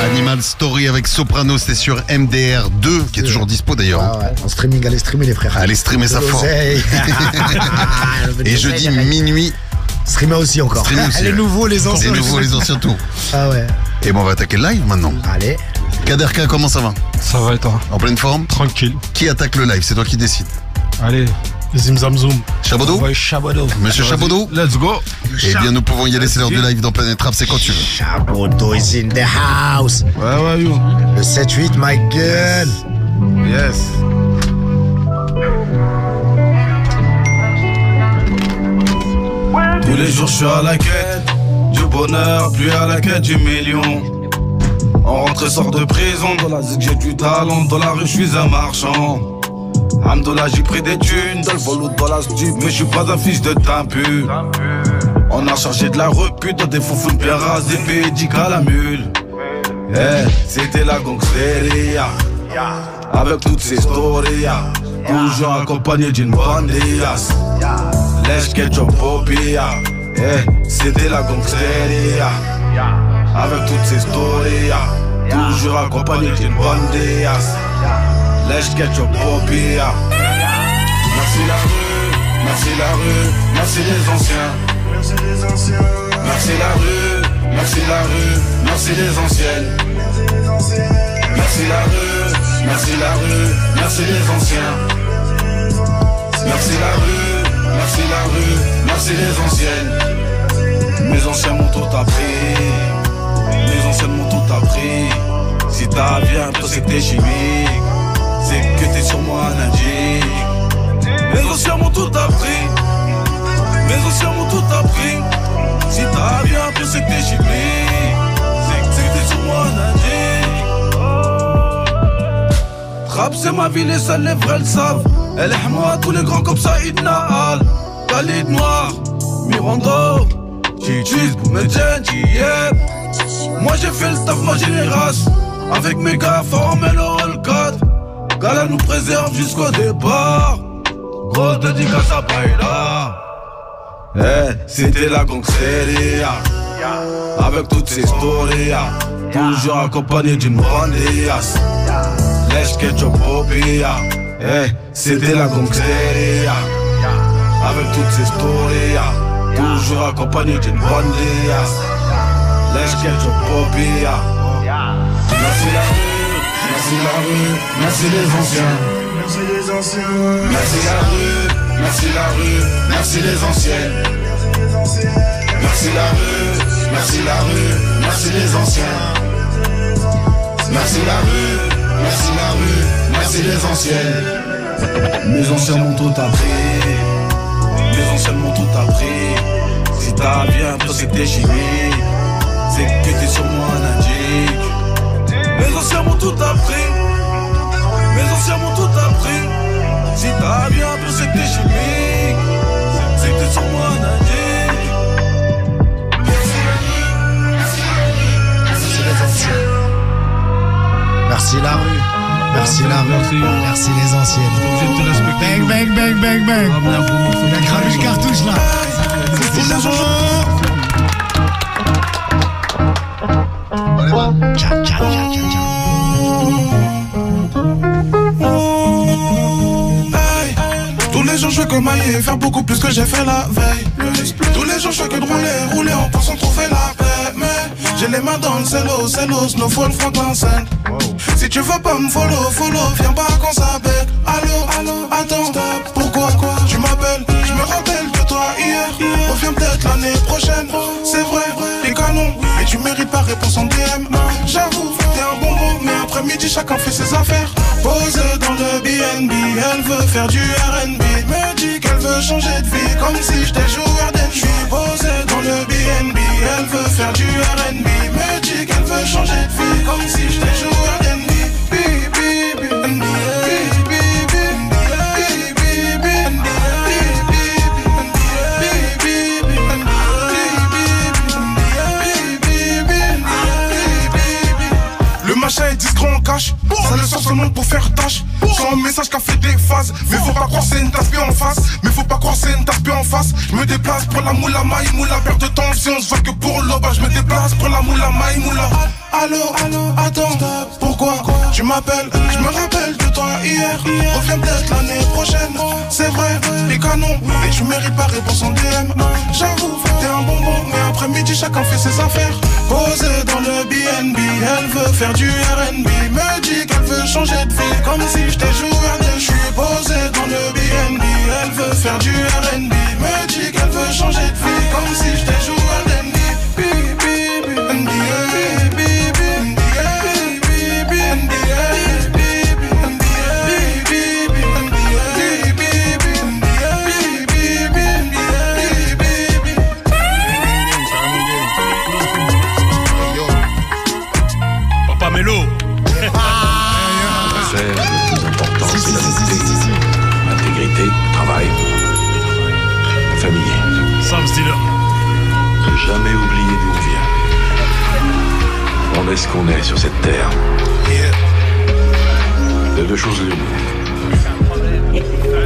Animal Story avec Soprano, c'était sur MDR2 qui est toujours dispo d'ailleurs. Ah ouais, en streaming, allez streamer les frères. Allez streamer ça fort. Et jeudi minuit. Streamer aussi encore. Streamer aussi, les ouais. nouveaux, les anciens. Les nouveaux, les anciens tout. Ah ouais. Et bon, on va attaquer le live maintenant. Allez. Kaderka, comment ça va? Ça va et toi? En pleine forme? Tranquille. Qui attaque le live? C'est toi qui décides. Allez. Zim Zam Zoom. Chabodo? Chabodo. Monsieur Chabodo? Let's go. Eh bien, nous pouvons y aller, c'est l'heure du live dans Planète Rap, c'est quand tu veux. Chabodo is in the house. Ouais, you. Le 7-8, my girl. Yes. Tous les jours je suis à la quête du bonheur, plus à la quête du million. En rentrée sort de prison, dans la zig j'ai du talent, dans la rue je suis un marchand. Hamdoullah j'ai pris des thunes, dans le vol ou dans la stup, mais je suis pas un fils de timpu. On a chargé de la repute, dans des foufounes bien rasées, pédic à la mule. Eh, c'était la gangsteria, avec toutes ces stories, toujours accompagné d'une bandias. Lèche ketchup popia, eh, c'était la gangsteria, avec toutes ces stories, toujours accompagné d'une bandias. Lèche ketchup popia. Merci la rue, merci la rue, merci les anciens. Merci la rue, merci la rue, merci les anciennes. Merci la rue, merci la rue, merci les anciens. Merci la rue, merci la rue, merci les anciennes. Mes anciens m'ont tout appris, mes anciennes m'ont tout appris. Si t'as bien, toi c'est que t'es chimique, c'est que t'es sur moi un indique. Mes anciens m'ont tout appris, mes anciens m'ont tout appris. Si t'as bien, toi c'est que t'es chimique, c'est que t'es sur moi un indique. Rap c'est ma vie, les seuls, les vrais le savent. Elle est moi, tous les grands comme Saïd Nahal, Khalid Noir, Mirando, Chichis, Boumedjen, Chieb. Moi j'ai fait le taf, moi j'ai les races. Avec mes gars, on met le all code. Gala nous préserve jusqu'au départ. Grosse dédicace à Païla. Eh, c'était la gangsteria, avec toutes ces stories, toujours accompagné d'une bandias. Lèche ketchup popia. Eh, c'était la gangsteria, avec toutes ces stories, toujours accompagné d'une bandias. Lèche ketchup popia. Merci la rue, merci la rue, merci les anciens. Merci les anciens. Merci la rue, merci la rue, merci les anciennes. Merci la rue, merci la rue, merci les anciens. Merci la rue, merci la rue, merci les anciennes. Mes anciens m'ont tout appris. Mes anciens m'ont tout appris. Si t'as bien, toi c'est que t'es chimique. C'est que t'es sur moi un indique. Mes anciens m'ont tout appris. Mes anciens m'ont tout appris. Si t'as bien, toi c'est que t'es chimique. C'est que t'es sur moi un indique. Merci les anciens. Merci la rue. Merci la rue. Merci les anciennes. Bang, bang, bang, bang, bang. Il a cramé le cartouche là. C'est ça. Ciao, ciao, ciao, ciao, ciao. Hey, tous les jours je fais que mailler, faire beaucoup plus que j'ai fait la veille. Tous les jours je fais que de rouler en pensant trouver la paix. Mais j'ai les mains dans le cello, snowfall, Franklin 5. Si tu veux pas me follow, viens pas quand ça bec. Allô, attends, stop, pourquoi, tu m'appelles, je me rappelle de toi hier. Reviens peut-être l'année prochaine, c'est vrai, les canons. Mais tu mérites pas réponse en DM. J'avoue, t'es un bonbon, mais après-midi chacun fait ses affaires. Posée dans le BNB, elle veut faire du R&B. Me dit qu'elle veut changer de vie, comme si j'étais joueur d'NB. Posée dans le BNB, elle veut faire du R&B. Me dit qu'elle veut changer de vie, comme si j'étais joueur d'NB. Le machin est discret en cache, ça le sort seulement pour faire tâche. C'est un message qui a fait des phases, mais faut pas croire c'est une tasse bien en face. Mais faut pas croire c'est une tasse bien en face. Je me déplace pour la moula maï moula, perte de temps si on se voit que pour l'oba. Je me déplace pour la moula maï moula. Allô, attends, stop, pourquoi tu m'appelles, je me rappelle de toi hier. Reviens peut-être l'année prochaine, c'est vrai, les canons. Mais tu mérites pas réponse en DM. J'avoue, t'es un bonbon, mais après-midi chacun fait ses affaires. Posée dans le BNB, elle veut faire du R&B. Me dit qu'elle veut changer de vie, comme si j'étais joueur de. Je suis posé dans le BNB, elle veut faire du R&B. Me dit qu'elle veut changer de vie, comme si j'étais joueur d'NB. Mélo. Le plus important, c'est l'honnêteté, l'intégrité, le travail, la famille. Sam Stiller. Ne jamais oublier d'où on vient. On est ce qu'on est sur cette terre. De deux choses l'une.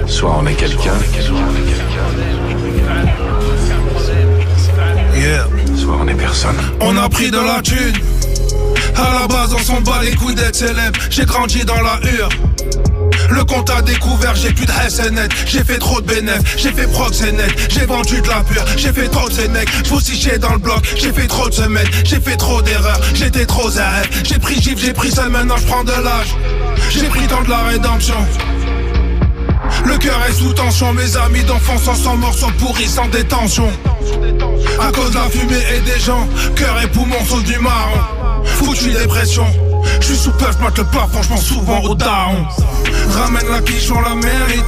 Soit on est quelqu'un, soit on est personne. On a pris de la thune. À la base on s'en bat les couilles d'être célèbre. J'ai grandi dans la hure. Le compte a découvert, j'ai plus de SNet. J'ai fait trop de bénéfices, j'ai fait proxénète. J'ai vendu de la pure, j'ai fait trop de Sénèques. J'vous chier dans le bloc, j'ai fait trop de semaines. J'ai fait trop d'erreurs, j'étais trop ZF. J'ai pris gifle, j'ai pris seul, maintenant j'prends de l'âge. J'ai pris temps de la rédemption. Le cœur est sous tension, mes amis d'enfance sans morceaux pourris, sans détention. À cause de la fumée et des gens, cœur et poumons sont du marron. Foutu dépression, j'suis sous puff, j'mate le pas franchement souvent au daron. Ramène la quiche, on la mérite.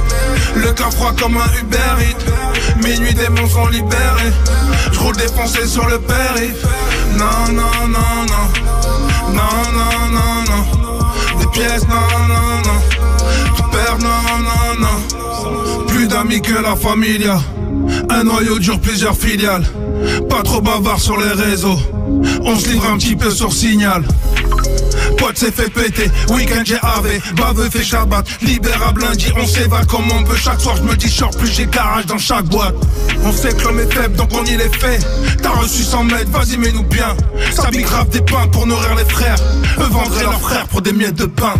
Le cas froid comme un Uber Eats. Minuit démons sont libérés. J'roule défoncé sur le périph'. Non, non, non, non. Non, non, non, non. Des pièces, non, non, non. Tout perd, non, non, non. Plus d'amis que la familia. Un noyau dure plusieurs filiales. Pas trop bavard sur les réseaux. On se livre un petit peu sur signal. Pote s'est fait péter, week-end j'ai AV. Baveux fait Shabbat, libérable lundi. On s'évade comme on peut, chaque soir je me dis short. Plus j'ai garage dans chaque boîte. On sait que l'homme est faible donc on y les fait. T'as reçu 100 mètres, vas-y mets-nous bien. Ça pique grave des pains pour nourrir les frères. Eux vendraient leurs frères pour des miettes de pain.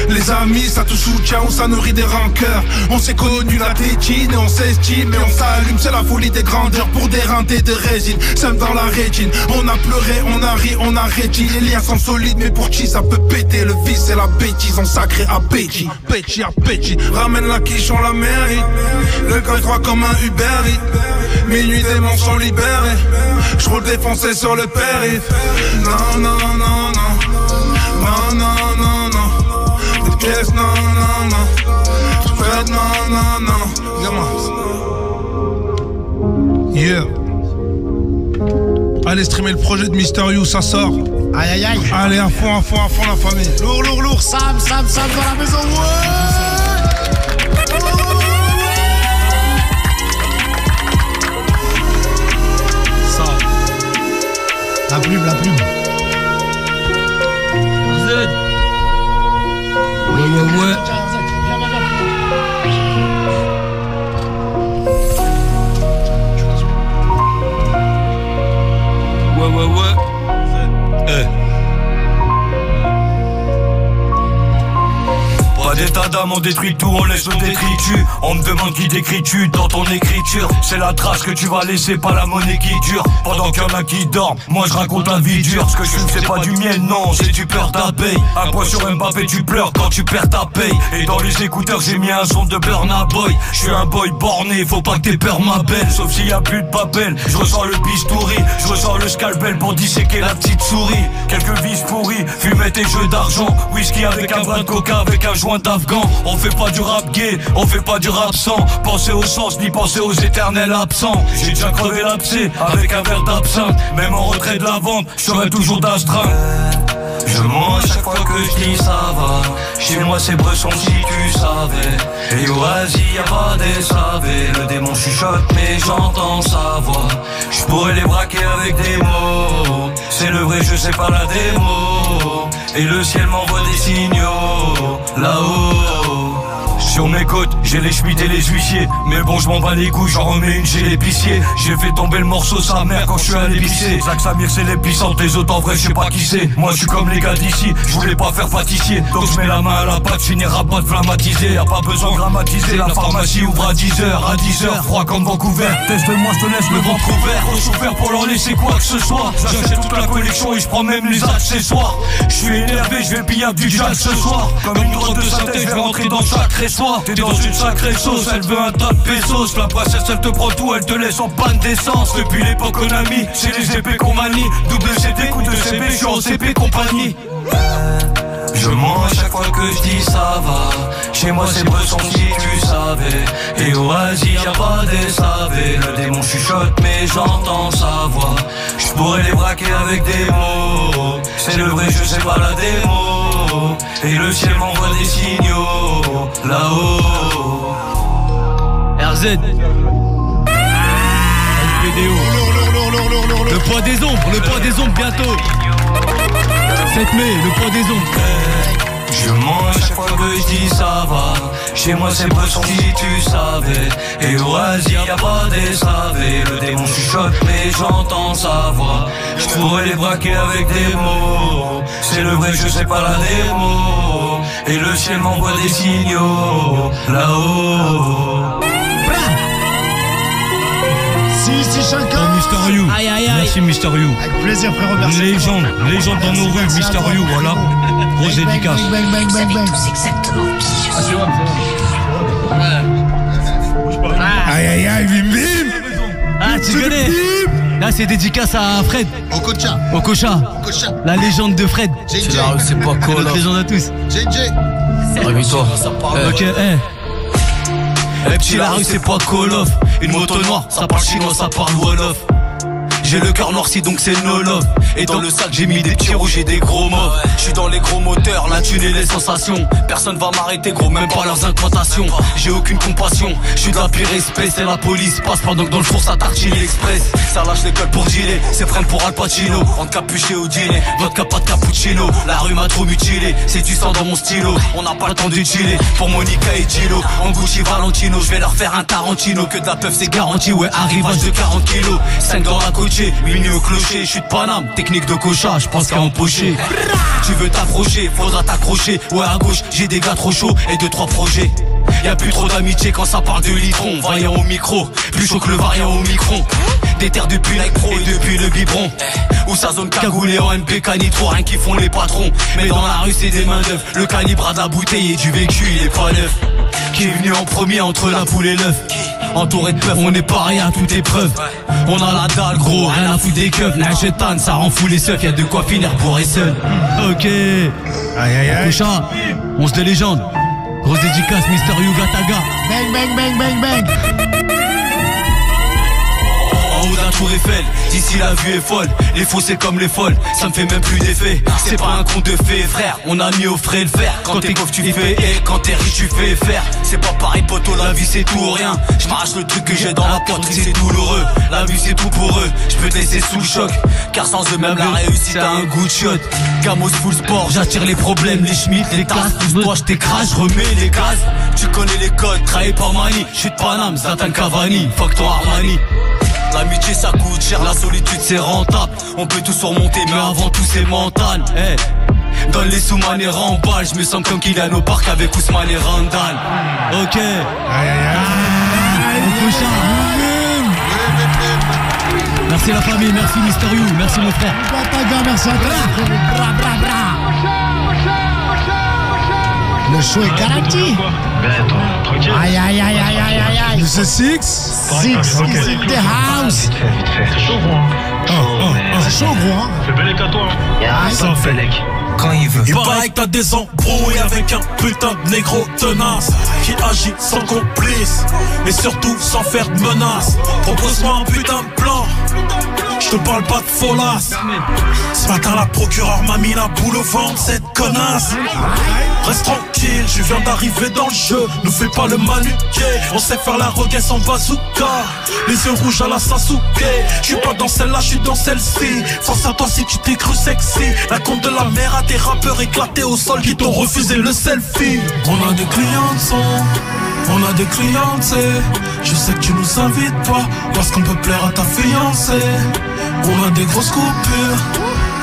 Les amis, ça te soutient ou ça nourrit des rancœurs. On s'est connu la tétine et on s'estime et on s'allume. C'est la folie des grandeurs pour des rintés de résine. Seul dans la rétine, on a pleuré, on a ri, on a réti. Les liens sont solides mais pour qui ça peut péter. Le vice et la bêtise, on sacré appétit. Péchi, appétit, ramène la quiche, on la mérite. Le cœur croit comme un Uber Eats. Minuit démons sont libérés. J'roule défoncé sur le périph'. Non, non, non, non. Non, non, non, non. Yes, non, non, non. J'peux non, non, non. Regarde-moi. Yeah. Allez streamer le projet de Mister You, ça sort. Aïe aïe aïe. Allez, à fond la famille. Lourd, lourd, lourd. Sam dans la maison. Ça. La plume. Z. Ouais. Pas d'état d'âme, on détruit tout, on laisse le détritus. On me demande qui t'écris-tu dans ton écriture. C'est la trace que tu vas laisser, pas la monnaie qui dure. Pendant qu'il y en a qui dorment, moi je raconte la vie dure. Ce que je fume c'est pas du miel, non, c'est du peur d'abeille. Un point sur Mbappé, tu pleures quand tu perds ta paye. Et dans les écouteurs j'ai mis un son de Burna Boy. Je suis un boy borné, faut pas que t'aies peur ma belle. Sauf s'il y a plus de papel, je ressens le bistouri. Je ressens le scalpel pour disséquer la petite souris. Quelques vis pourris, fumette et jeux d'argent. Whisky avec un brin de coca, avec un joint d'Afghan. On fait pas du rap gay, on fait pas du rap sans penser au sens, ni penser aux éternels absents. J'ai déjà crevé l'abcès avec un verre d'absinthe. Même en retrait de la vente, je serai toujours d'astreinte. Je mens à chaque fois que je dis ça va. Chez moi c'est Bresson si tu savais. Et vas-y y'a pas des savés. Le démon chuchote mais j'entends sa voix. Je pourrais les braquer avec des mots. C'est le vrai, je sais pas la démo. Et le ciel m'envoie des signaux là-haut. Sur mes côtes, j'ai les schmitts et les huissiers. Mais bon, je m'en bats les couilles, j'en remets une chez l'épicier. J'ai fait tomber le morceau sa mère quand je suis allé pisser. Zach Samir c'est l'épicente, les autres en vrai je sais pas qui c'est. Moi je suis comme les gars d'ici, je voulais pas faire pâtissier. Donc je mets la main à la pâte, finira pas de flammatiser. Y'a pas besoin de dramatiser, la pharmacie ouvre à 10h, froid comme Vancouver. Teste-moi, je te laisse le ventre ouvert. Trop souffert pour leur laisser quoi que ce soit. J'achète toute la collection et je prends même les accessoires. Je suis énervé, je vais piller du jack ce soir. Comme une grotte de synthèse, je vais rentrer dans chaque résoir. T'es dans une sacrée sauce, elle veut un tas de pesos. La princesse elle te prend tout, elle te laisse en panne d'essence. Depuis l'époque Konami, c'est les épées qu'on manie. Double CD, coup de CP, je suis en CP compagnie. Je mens à chaque fois que je dis ça va. Chez moi c'est Bresson si tu savais. Et au Asie y'a pas des savés. Le démon chuchote mais j'entends sa voix. Je pourrais les braquer avec des mots. C'est le vrai, je sais pas la démo. Et le ciel m'envoie des signaux là-haut. RZ LPDO. Le poids des ombres bientôt. 7 mai, le poids des ombres. Je mens à chaque fois que je dis ça va. Chez moi c'est Bresson si tu savais. Et au Asie y'a pas des savés. Le démon chuchote mais j'entends sa voix. Je pourrais les braquer avec des mots. C'est le vrai, je sais pas la démo. Et le ciel m'envoie des signaux là-haut. Si chacun. Mister You. Aïe, aïe, aïe. Merci Mister You. Avec plaisir frérot, merci. Légende dans nos rues, Mister You, voilà. Grosse dédicace. Vous savez tous exactement qui je suis. Aïe aïe aïe, bim bim. Ah, tu connais. Là, c'est dédicace à Fred. Okocha. La légende de Fred. C'est la rue, c'est pas Call Notre of. légende à tous. Réveille-toi. Ok, Petit la rue c'est pas Call of. Une moto noire, ça parle chinois, ça parle Wolof. J'ai le cœur noirci donc c'est no love. Et dans le sac j'ai mis des petits rouges et des gros mauves. Je suis dans les gros moteurs, la thune et les sensations. Personne va m'arrêter gros, même pas leurs incantations. J'ai aucune compassion, je suis de la pire espèce. Et la police passe pendant que dans le four ça tartine l'express. Ça lâche l'école pour dealer, c'est freine pour Al Pacino. Encapuché au dîner, vodka pas de cappuccino. La rue m'a trop mutilé, c'est du sang dans mon stylo. On n'a pas le temps de chiller, pour Monica et Gilo. En Gucci Valentino, je vais leur faire un Tarantino. Que de la peuf c'est garanti, ouais arrivage de 40 kilos. 5 dans la coachée, minuit au clocher. Je suis de Paname, technique de cocha, je pense qu'à empocher. Tu veux t'approcher, faudra t'accrocher. Ouais à gauche, j'ai des gars trop chauds et 2-3 projets. Y'a plus trop d'amitié quand ça parle de litron. Vaillant au micro, plus chaud que le variant au micron. Des terres depuis Nike Pro et depuis le biberon. Où sa zone cagoulée en MPK nitro, rien qui font les patrons. Mais dans la rue c'est des mains d'œuvre. Le calibre de la bouteille et du vécu il est pas neuf. Qui est venu en premier entre la poule et l'œuf. Entouré de peuf, on est pareil à toute épreuve. On a la dalle gros, rien à foutre des keufs. Nagetan, ça rend fou les seufs, y'a de quoi finir pour et seul. Ok. Prochain, 11 de légende. Grosse dédicace, Mister Yugataga. Bang, bang, bang, bang, bang. En haut d'un tour Eiffel, ici la vue est folle. Les faux c'est comme les folles, ça me fait même plus d'effet. C'est pas un conte de fées, frère, on a mis au frais le fer. Quand t'es pauvre tu fais et quand t'es riche tu fais faire. C'est pas pareil poteau, la vie c'est tout ou rien. Je m'arrache le truc que j'ai dans la poitrine, c'est douloureux. La vie c'est tout pour eux, je peux te laisser sous le choc. Car sans eux même la réussite a un goût de shot. Camos full sport, j'attire les problèmes, les schmitts, les tasses. Pousse-toi, je t'écrase, je remets les gaz. Tu connais les codes, trahi par Mani. J'suis de Paname, Zlatan Cavani, fuck ton Armani. L'amitié ça coûte cher, la solitude c'est rentable. On peut tout surmonter mais avant tout c'est mental. Hey. Donne les sous-man et remballe. Je me sens comme Kylian au parc avec Ousmane et Randall. Ok. Merci la famille, merci Mister You, merci mon frère. Merci à toi. Le show est garanti. Aïe, aïe, aïe, aïe, aïe, aïe, aïe. C'est Six. Six is in the house. C'est chaud, gros. C'est chaud, gros, hein. Le Belek à toi. Ça fait quand il veut. Il paraît que t'as des embrouilles avec un putain de négro tenace qui agit sans complice et surtout sans faire de menaces. Propose-moi un putain de plan. Je te parle pas de folasse. Ce matin la procureure m'a mis la boule au ventre, cette connasse. Reste tranquille, je viens d'arriver dans le jeu. Nous fais pas le manuquet. On sait faire la regain sans bazooka. Les yeux rouges à la Sasuke. Je suis pas dans celle-là, je suis dans celle-ci. Force à toi si tu t'es cru sexy. La compte de la mère à des rappeurs éclatés au sol qui t'ont refusé le selfie. On a des clients de son, on a des clientes. Je sais que tu nous invites pas parce qu'on peut plaire à ta fiancée. On a des grosses coupures,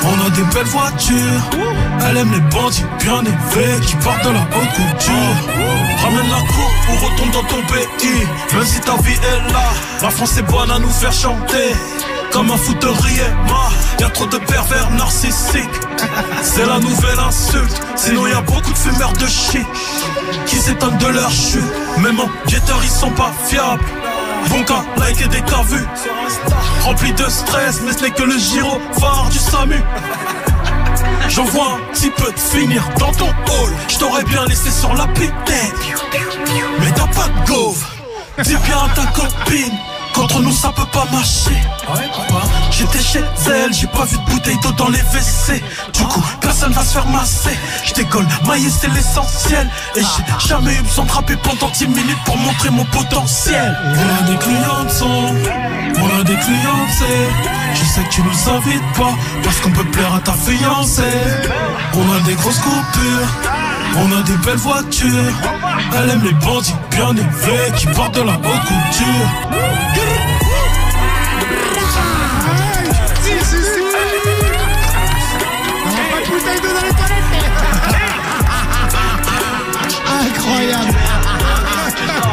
on a des belles voitures. Elle aime les bandits bien élevés qui partent de la haute couture. Ramène la cour ou retourne dans ton pays. Même si ta vie est là, la France est bonne à nous faire chanter. Comme un fouterie y'a trop de pervers narcissiques. C'est la nouvelle insulte. Sinon y'a beaucoup de fumeurs de shit qui s'étonnent de leur chute. Même en guetteur ils sont pas fiables. Bon cas, like des cas vus. Rempli de stress, mais ce n'est que le gyrophare du SAMU. J'en vois un petit peu de finir dans ton hall. Je t'aurais bien laissé sur la tête, mais t'as pas de gauve. Dis bien à ta copine qu'entre nous ça peut pas marcher. J'étais chez elle, j'ai pas vu de bouteille d'eau dans les WC. Du coup, personne va se faire masser. J'décolle, mailler c'est l'essentiel. Et j'ai jamais eu besoin de rapper pendant 10 minutes pour montrer mon potentiel. On a des clients de son, on a des clients c'est. Je sais que tu nous invites pas parce qu'on peut plaire à ta fiancée. On a des grosses coupures, on a des belles voitures. Elle aime les bandits bien élevés qui portent de la haute couture. Incroyable.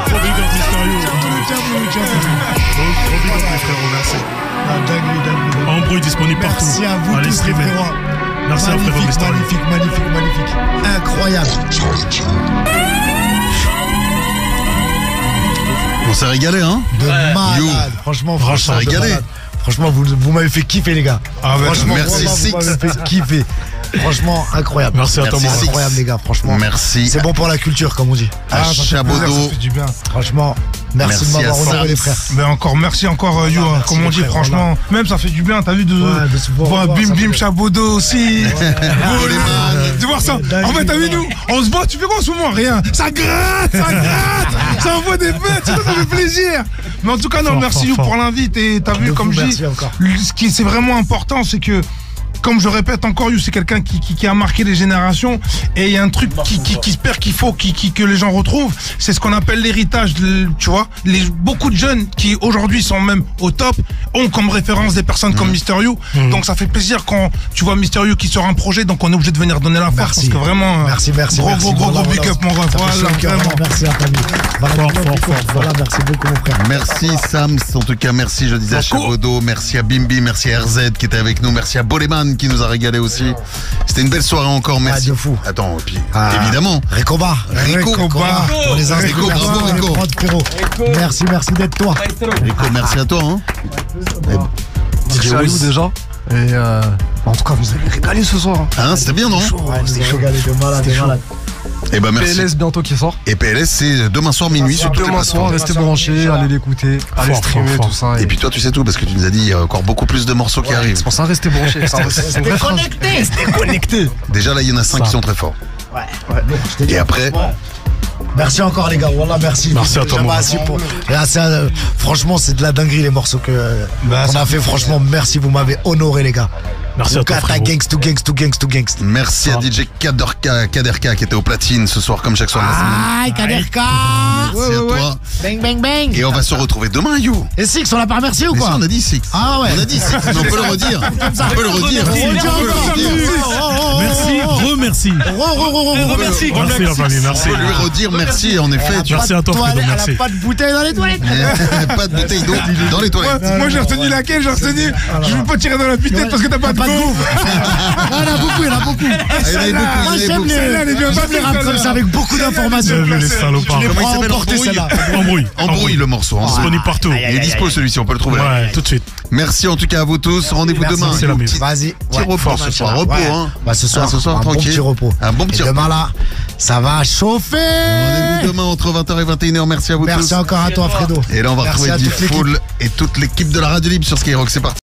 Trop big up, Mister You. Trop big up, les frérots, merci. Embrouille disponible partout. Merci à vous tous, les frérots. Merci à frérot Mister You. Magnifique, magnifique, magnifique. Incroyable. On s'est régalé, hein? De malade. Franchement, on s'est régalé. Franchement, vous m'avez fait kiffer, les gars. Ah ouais, franchement, merci vraiment, Six. vous m'avez fait kiffer. Franchement, incroyable. Merci à toi, mon frère. Incroyable, les gars, franchement. Merci. C'est bon pour la culture, comme on dit. À Chabodo. Ça fait du bien. Franchement, merci de m'avoir honoré, les frères. Mais merci encore, You, comme on dit, franchement. Même ça fait du bien, t'as vu, de voir Bim Bim Chabodo aussi. Tu vois ça? En fait, t'as vu, nous, on se bat, tu fais quoi en ce moment? Rien. Ça gratte, ça gratte. Ça envoie des bêtes, ça fait plaisir. Mais en tout cas, non, merci You pour l'invite. Et t'as vu, comme je dis, ce qui c'est vraiment important, c'est que, comme je répète encore, You, c'est quelqu'un qui a marqué les générations. Et il y a un truc qui se perd, qu'il faut que les gens retrouvent. C'est ce qu'on appelle l'héritage. Tu vois, beaucoup de jeunes qui aujourd'hui sont même au top ont comme référence des personnes comme Mister You. Donc ça fait plaisir quand tu vois Mister You qui sort un projet. Donc on est obligé de venir donner la force. Parce que vraiment, merci. Gros big up, mon ref. Voilà, vraiment. Merci à famille. Voilà, merci beaucoup, mon frère. Merci Sams, en tout cas, merci, je disais à Chabodo, merci à Bimbi, merci à RZ qui était avec nous, merci à Boleman qui nous a régalé aussi. C'était une belle soirée encore, merci. De fou. Attends, et puis évidemment. Ricoba. Pour les Rico, bravo Rico. Merci d'être toi. Rico, merci à toi. Hein. Merci à vous déjà. Et En tout cas, vous allez régaler ce soir. Hein, c'était bien, non? Ouais, c'était régalé de malade, de malade. Eh ben merci. PLS bientôt qui sort. Et PLS c'est demain soir minuit sur toutes les Demain soir, plateformes. restez branchés, allez l'écouter, allez streamer, tout ça. Et puis toi tu sais tout parce que tu nous as dit il y a encore beaucoup plus de morceaux qui arrivent. C'est pour ça, restez branchés. C'est une vraie phrase. Restez connectés. Déjà là il y en a 5 qui sont très forts. Ouais. Et après Merci encore les gars, Wallah, merci. Merci à toi, Jamais mon assez pour... Là, franchement, c'est de la dinguerie les morceaux qu'on a fait. Franchement, merci, vous m'avez honoré les gars. Merci à toi, frérot. Gangsta. Merci à DJ Kaderka qui était au platine ce soir comme chaque soir de la semaine. Aïe, Kaderka. Merci à toi. Bang. Et on va se retrouver demain, You. Et Six, on l'a pas remercié ou Mais quoi? si, on a dit Six. Ah ouais. On a dit Six, mais on peut le redire. On peut le redire. Merci, remercie. Remercie. Merci la famille, merci. On peut lui redire merci, en effet. Merci à toi, Fredo, merci. Elle a pas de bouteille dans les toilettes. Pas de bouteille d'eau dans les toilettes. Moi j'ai retenu laquelle? J'ai retenu. Je veux pas tirer dans la putette parce que t'as pas de goût. Il y en a beaucoup. Moi j'aime les rap comme ça avec beaucoup d'informations. Les salopards. Je les prends à emporter celle-là. Embrouille le morceau. Disponible partout. Il est dispo celui-ci, on peut le trouver. Ouais, tout de suite. Merci en tout cas à vous tous. Rendez-vous demain. Vas-y. Petit repos ce soir. Repos, hein. Ce soir, un bon petit repos. Un bon petit repos. Demain là, ça va chauffer. Rendez-vous demain entre 20h et 21h. Merci à vous tous. Merci encore à toi, Fredo. Et là, on va Merci retrouver à toute l'équipe. D-Fool et toute l'équipe de la Radio Libre sur Skyrock. C'est parti.